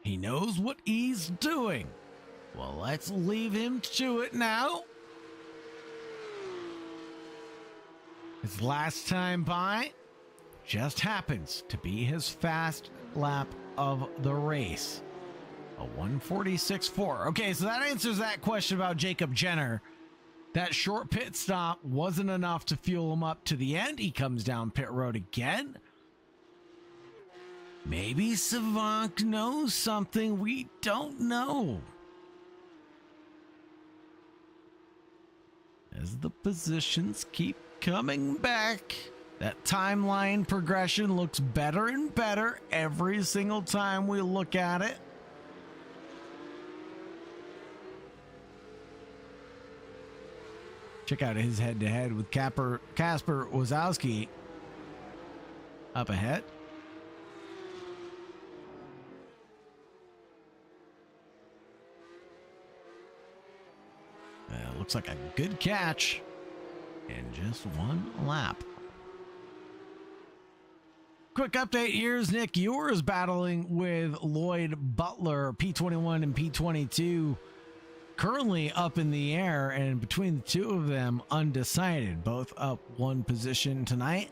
he knows what he's doing. Well, let's leave him to it now. His last time by just happens to be his fast lap of the race. A 1:46.4. Okay, so that answers that question about Jacob Jenner. That short pit stop wasn't enough to fuel him up to the end. He comes down pit road again. Maybe Savant knows something we don't know. As the positions keep coming back, that timeline progression looks better and better every single time we look at it. Check out his head-to-head with Casper Wazowski up ahead. Looks like a good catch in just one lap. Quick update, here's Nick Yours battling with Lloyd Butler, P21 and P22. Currently up in the air, and between the two of them, undecided. Both up one position tonight.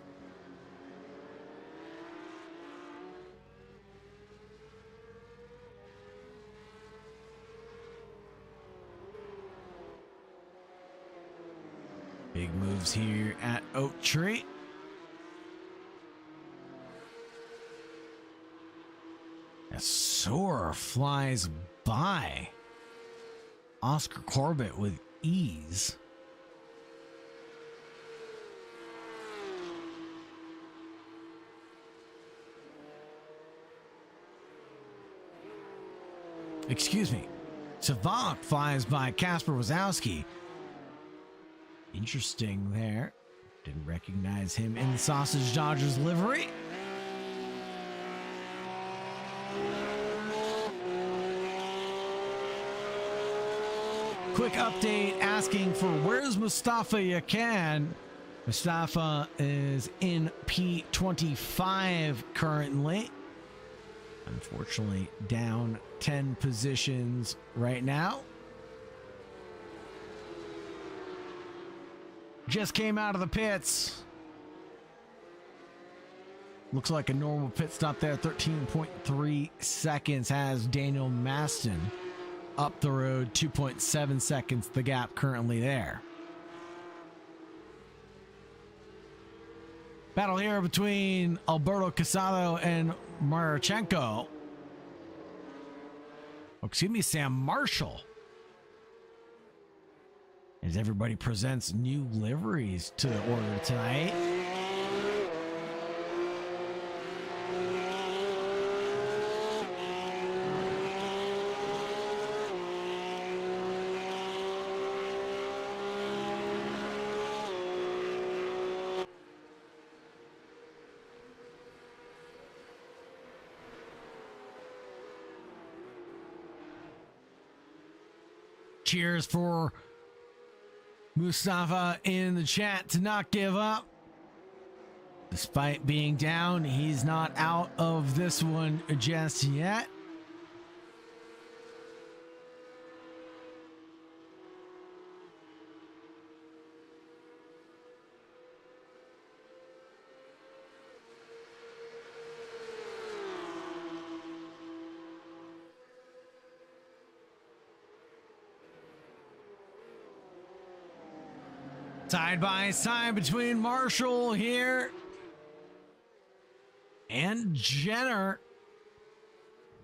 Big moves here at Oak Tree. As Soar flies by Oscar Corbett with ease. Excuse me. Savant flies by Casper Wazowski. Interesting there. Didn't recognize him in the Sausage Dodgers livery. Quick update asking for where's Mustafa Yakan. Mustafa is in P25 currently. Unfortunately, down 10 positions right now. Just came out of the pits. Looks like a normal pit stop there. 13.3 seconds has Daniel Maston. Up the road, 2.7 seconds, the gap currently there. Battle here between Alberto Casado and Marchenko. Oh, excuse me, Sam Marshall. As everybody presents new liveries to the order tonight. Cheers for Mustafa in the chat to not give up. Despite being down, he's not out of this one just yet. Side by side between Marshall here and Jenner.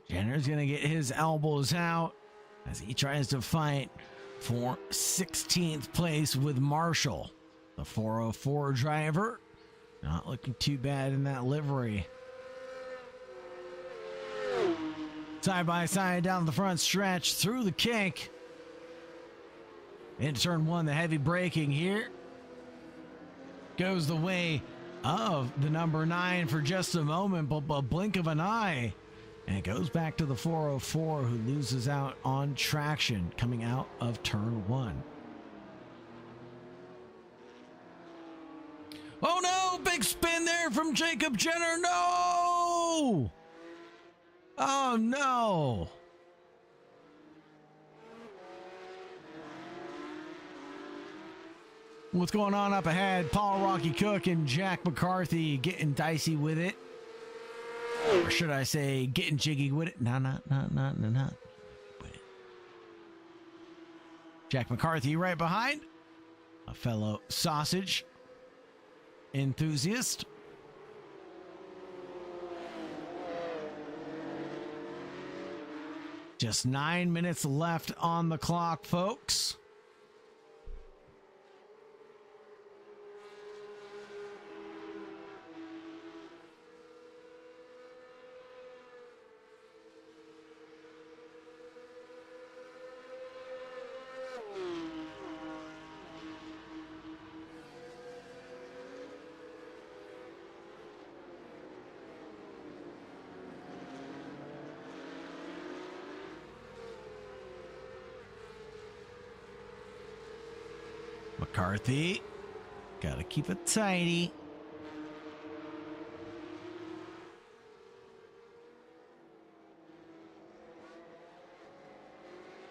Jenner's going to get his elbows out as he tries to fight for 16th place with Marshall. The 404 driver not looking too bad in that livery. Side by side down the front stretch through the kink. Into turn one, the heavy braking here goes the way of the number 9 for just a moment, but a blink of an eye, and it goes back to the 404 who loses out on traction coming out of turn one. Oh no, big spin there from Jacob Jenner. No! Oh no! What's going on up ahead? Paul Rocky Cook and Jack McCarthy getting dicey with it. Or should I say getting jiggy with it? No. With it. Jack McCarthy right behind. A fellow sausage enthusiast. Just 9 minutes left on the clock, folks. McCarthy, gotta keep it tidy.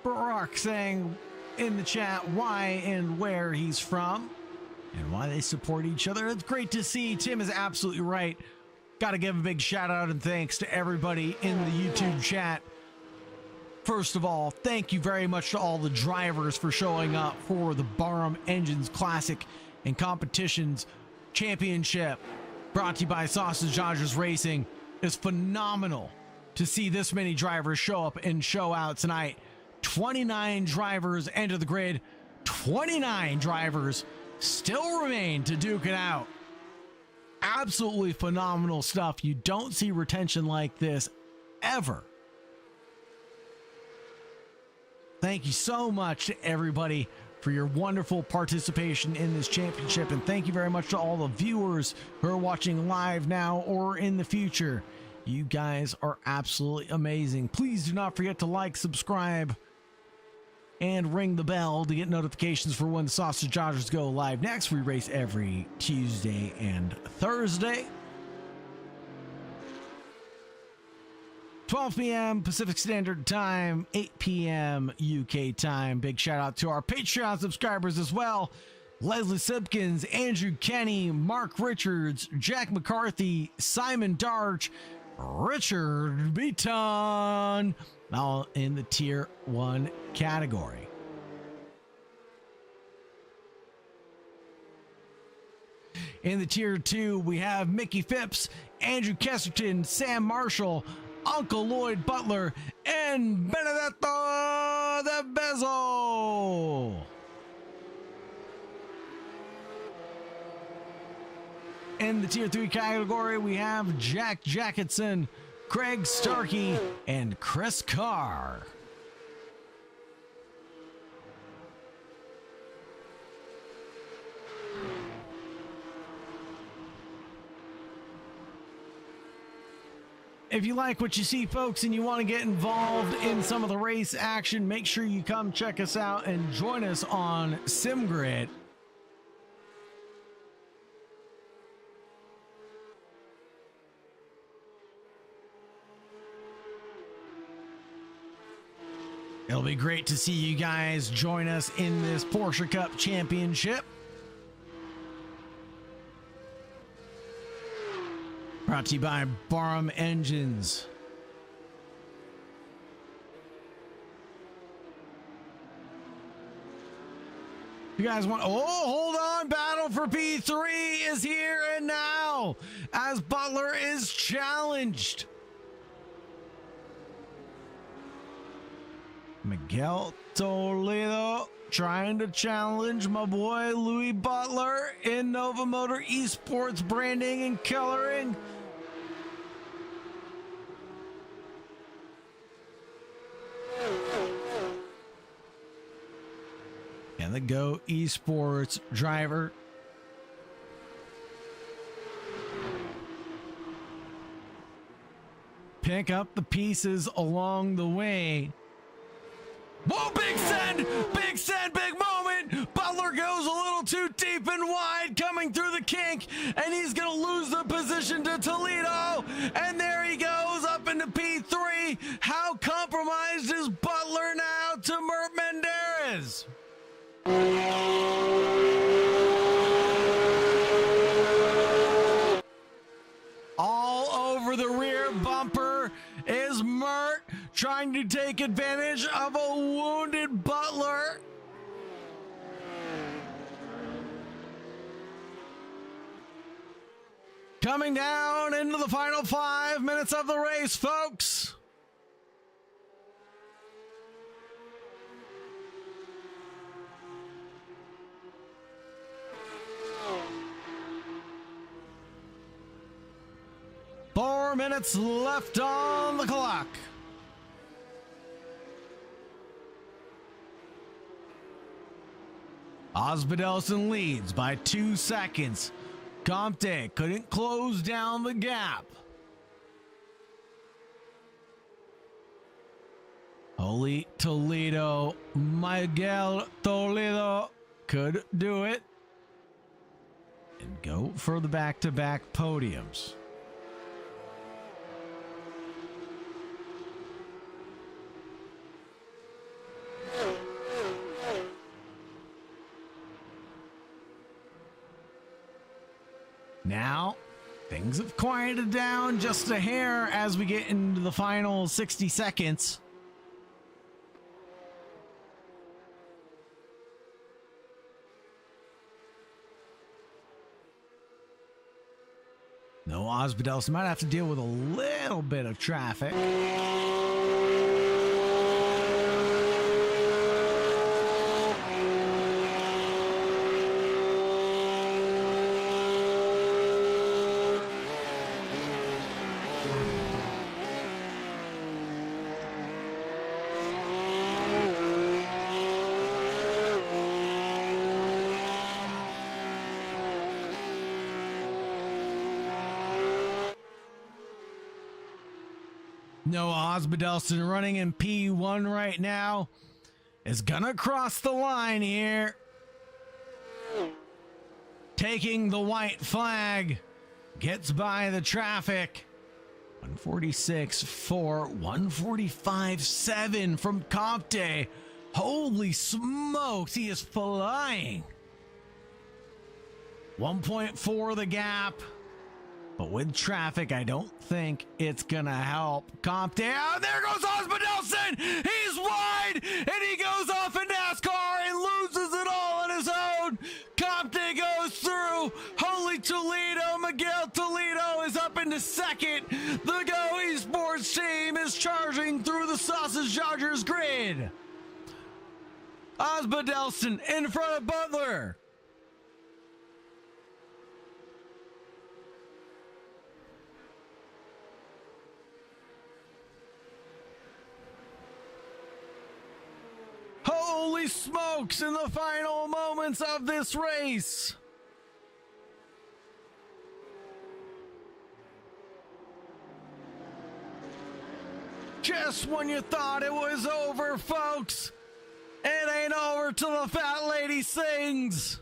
Barack saying in the chat why and where he's from and why they support each other. It's great to see. Tim is absolutely right. Got to give a big shout out and thanks to everybody in the YouTube chat. First of all, thank you very much to all the drivers for showing up for the Barum Engines Classic and Competitions Championship brought to you by Sausage Dodgers Racing. It's phenomenal to see this many drivers show up and show out tonight. 29 drivers enter the grid. 29 drivers still remain to duke it out. Absolutely phenomenal stuff. You don't see retention like this ever. Thank you so much to everybody for your wonderful participation in this championship. And thank you very much to all the viewers who are watching live now or in the future. You guys are absolutely amazing. Please do not forget to like, subscribe, and ring the bell to get notifications for when the Sausage Dodgers go live next. We race every Tuesday and Thursday. 12 p.m. Pacific Standard Time, 8 p.m. UK time. Big shout out to our Patreon subscribers as well. Leslie Simpkins, Andrew Kenny, Mark Richards, Jack McCarthy, Simon Darch, Richard Beaton, all in the Tier 1 category. In the Tier 2, we have Mickey Phipps, Andrew Kesterton, Sam Marshall, Uncle Lloyd Butler, and Benedetto de Bezzo. In the Tier 3 category, we have Jack Jacketson, Craig Starkey, and Chris Carr. If you like what you see, folks, and you want to get involved in some of the race action, make sure you come check us out and join us on SimGrid. It'll be great to see you guys join us in this Porsche Cup Championship. Brought to you by Barum Engines. You guys want... Oh, hold on. Battle for P3 is here and now as Butler is challenged. Miguel Toledo trying to challenge my boy Louis Butler in Nova Motor Esports branding and coloring. And the Go Esports driver. Pick up the pieces along the way. Whoa, big send, big moment. Butler goes a little too deep and wide coming through the kink, and he's going to lose the position to Toledo. And there he goes up into P3. How compromised is Butler now to Mert Menderes? All over the rear bumper is Mert, trying to take advantage of a wounded Butler. Coming down into the final 5 minutes of the race, folks. 4 minutes left on the clock. Osbjørnsen leads by 2 seconds. Comte couldn't close down the gap. Holy Toledo, Miguel Toledo could do it and go for the back-to-back podiums. Now, things have quieted down just a hair as we get into the final 60 seconds. No, Osbjørnsen might have to deal with a little bit of traffic. No, Osbjørnsen running in P1 right now is gonna cross the line here. Taking the white flag, gets by the traffic. 146.4, 145.7 from Comte. Holy smokes, he is flying. 1.4 the gap. But with traffic, I don't think it's gonna help. Comte, oh, there goes Osbjørnsen! He's wide, and he goes off in NASCAR and loses it all on his own. Comte goes through. Holy Toledo, Miguel Toledo is up into second. The Go Esports team is charging through the Sausage Dodgers grid. Osbjørnsen in front of Butler. Holy smokes, in the final moments of this race. Just when you thought it was over, folks, it ain't over till the fat lady sings.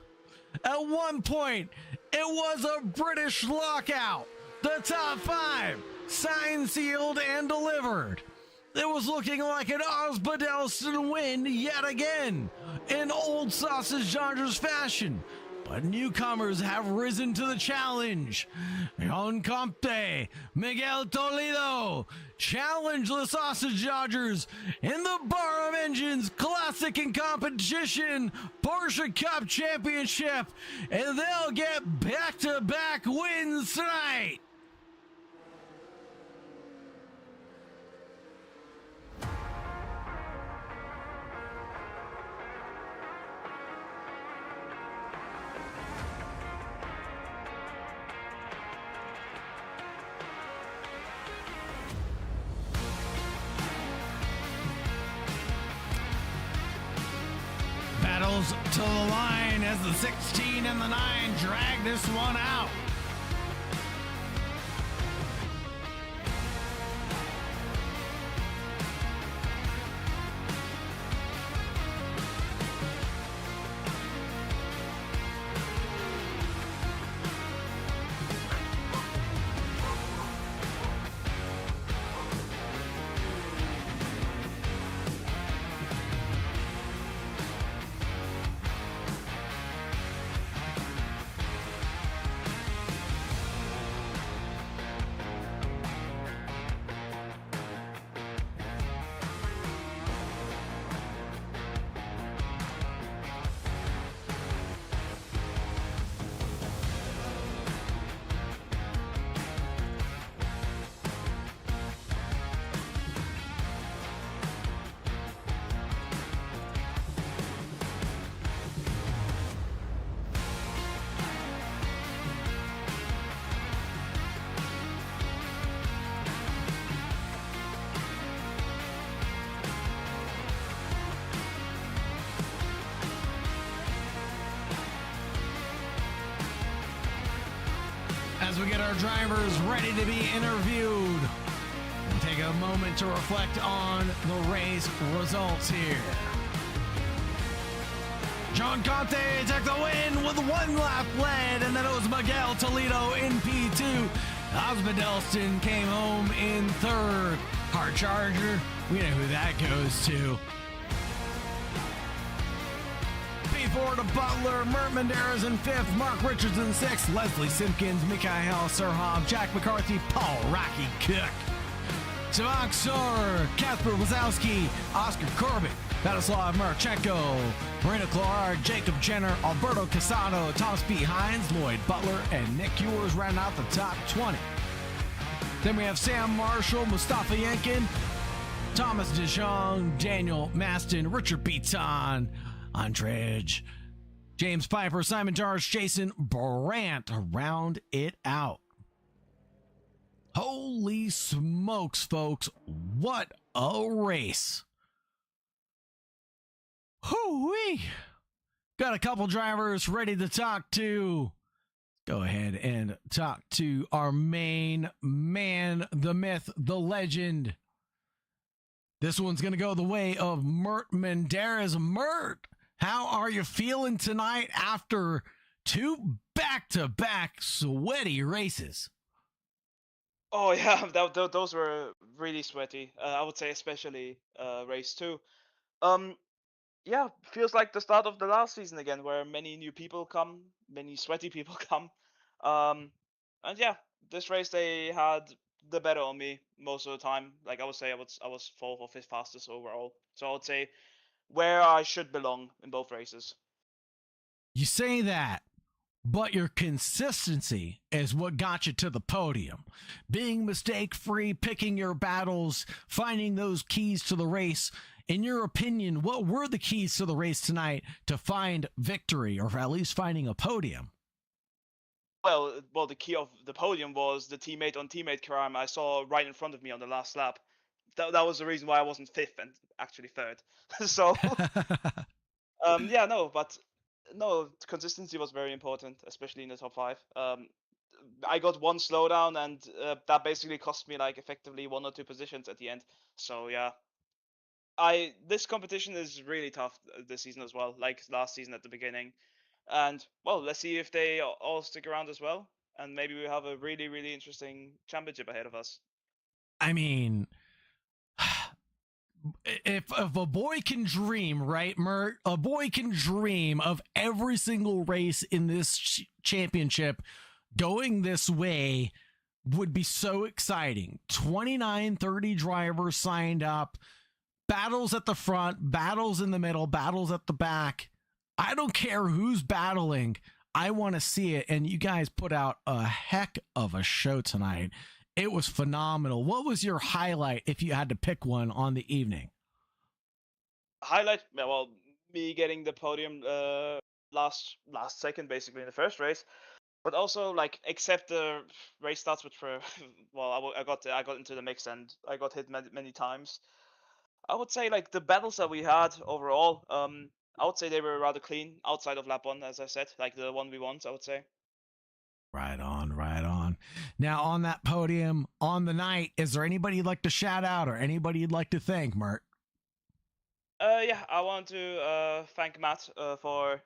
At one point, it was a British lockout. The top 5, signed, sealed, and delivered. It was looking like an Osbjørnsen win yet again, in old Sausage Dodgers fashion. But newcomers have risen to the challenge. Jon Comte, Miguel Toledo challenge the Sausage Dodgers in the Barum Engines Classic and Competition Porsche Cup Championship, and they'll get back-to-back wins tonight. Battles to the line as the 16 and the 9 drag this one out. as we get our drivers ready to be interviewed. We'll take a moment to reflect on the race results here. John Conte took the win with 1 lap led, and then it was Miguel Toledo in P2. Osmond Elston came home in 3rd. Hard Charger, we know who that goes to. P4 to Butler, Mert Menderes in 5th, Mark Richards in 6th, Leslie Simpkins, Mikhail Serhov, Jack McCarthy, Paul Rocky Cook. Savak Sor, Kasper Wazowski, Oscar Corbett, Vladislav Marchenko, Marina Cloard, Jacob Jenner, Alberto Casado, Thomas B. Hines, Lloyd Butler, and Nick Ewers round out the top 20. Then we have Sam Marshall, Mustafa Yankin, Thomas DeJong, Daniel Maston, Richard Beaton, Andrej, James Piper, Simon Jarge, Jason Brandt to round it out. Holy smokes, folks. What a race. Hoo-wee. Got a couple drivers ready to talk to. Go ahead and talk to our main man, the myth, the legend. This one's going to go the way of Mert Menderes. Mert, how are you feeling tonight after 2 back-to-back sweaty races? Oh yeah, those were really sweaty. I would say especially race 2. Yeah, feels like the start of the last season again, where many new people come, many sweaty people come. And yeah, this race they had the better on me most of the time. Like I would say, I was 4th or 5th fastest overall. So I would say where I should belong in both races. You say that, but your consistency is what got you to the podium. Being mistake-free, picking your battles, finding those keys to the race. In your opinion, what were the keys to the race tonight to find victory, or at least finding a podium? Well, the key of the podium was the teammate-on-teammate crime I saw right in front of me on the last lap. That was the reason why I wasn't 5th and actually 3rd. So, yeah, no, consistency was very important, especially in the top 5. I got 1 slowdown, and that basically cost me like effectively 1 or 2 positions at the end. So yeah, this competition is really tough this season as well, like last season at the beginning. And well, let's see if they all stick around as well, and maybe we have a really, really interesting championship ahead of us. I mean, if a boy can dream, right, Mert? A boy can dream of every single race in this championship going this way would be so exciting. 29, 30 drivers signed up, battles at the front, battles in the middle, battles at the back. I don't care who's battling. I want to see it. And you guys put out a heck of a show tonight. It was phenomenal. What was your highlight if you had to pick one on the evening? Highlight? Well, me getting the podium last second, basically, in the first race. But also, like, except the race starts, which were, well, I got into the mix and I got hit many times. I would say, like, the battles that we had overall, I would say they were rather clean outside of lap 1, as I said, like the 1v1s, I would say. Right on, right on. Now, on that podium, on the night, is there anybody you'd like to shout out or anybody you'd like to thank, Mert? Yeah, I want to thank Matt for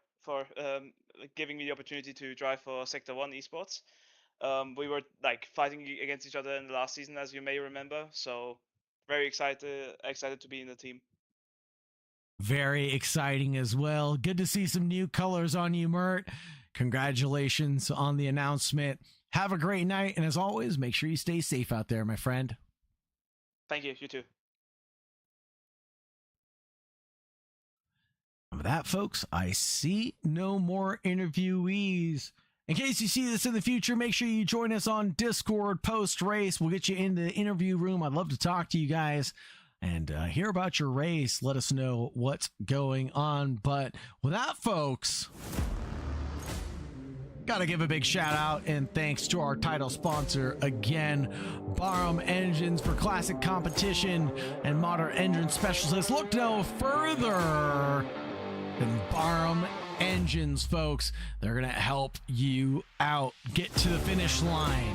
giving me the opportunity to drive for Sector 1 Esports. We were like fighting against each other in the last season, as you may remember. So very excited to be in the team. Very exciting as well. Good to see some new colors on you, Mert. Congratulations on the announcement. Have a great night. And as always, make sure you stay safe out there, my friend. Thank you. You too. With that, folks, I see no more interviewees. In case you see this in the future, make sure you join us on Discord post-race. We'll get you into the interview room. I'd love to talk to you guys and hear about your race. Let us know what's going on. But with that, folks, got to give a big shout out and thanks to our title sponsor again, Barum Engines for classic competition and modern engine specialists. Look no further than Barum engines, folks. They're going to help you out. Get to the finish line.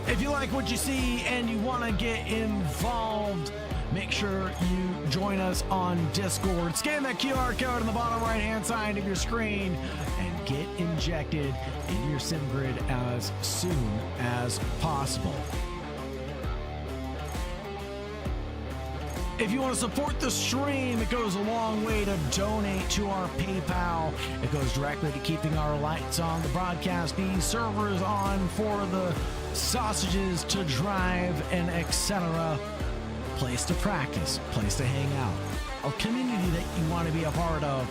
If you like what you see and you want to get involved, make sure you join us on Discord. Scan that QR code on the bottom right-hand side of your screen and get injected in your SimGrid as soon as possible. If you want to support the stream, it goes a long way to donate to our PayPal. It goes directly to keeping our lights on, the broadcast being servers on for the sausages to drive, and etc. Place to practice, place to hang out, a community that you want to be a part of.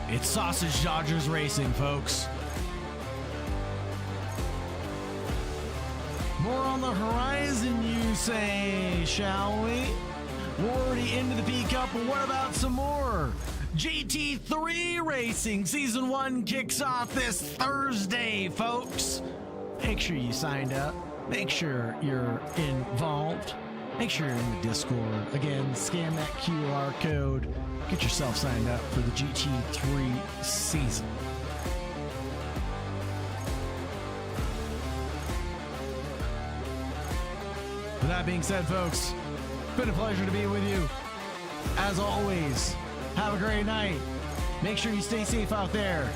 It's Sausage Dodgers Racing, folks. More on the horizon, you say, shall we? We're already into the P Cup, but what about some more? GT3 Racing Season 1 kicks off this Thursday, folks. Make sure you signed up. Make sure you're involved. Make sure you're in the Discord. Again, scan that QR code. Get yourself signed up for the GT3 season. With that being said, folks, it's been a pleasure to be with you. As always, have a great night. Make sure you stay safe out there.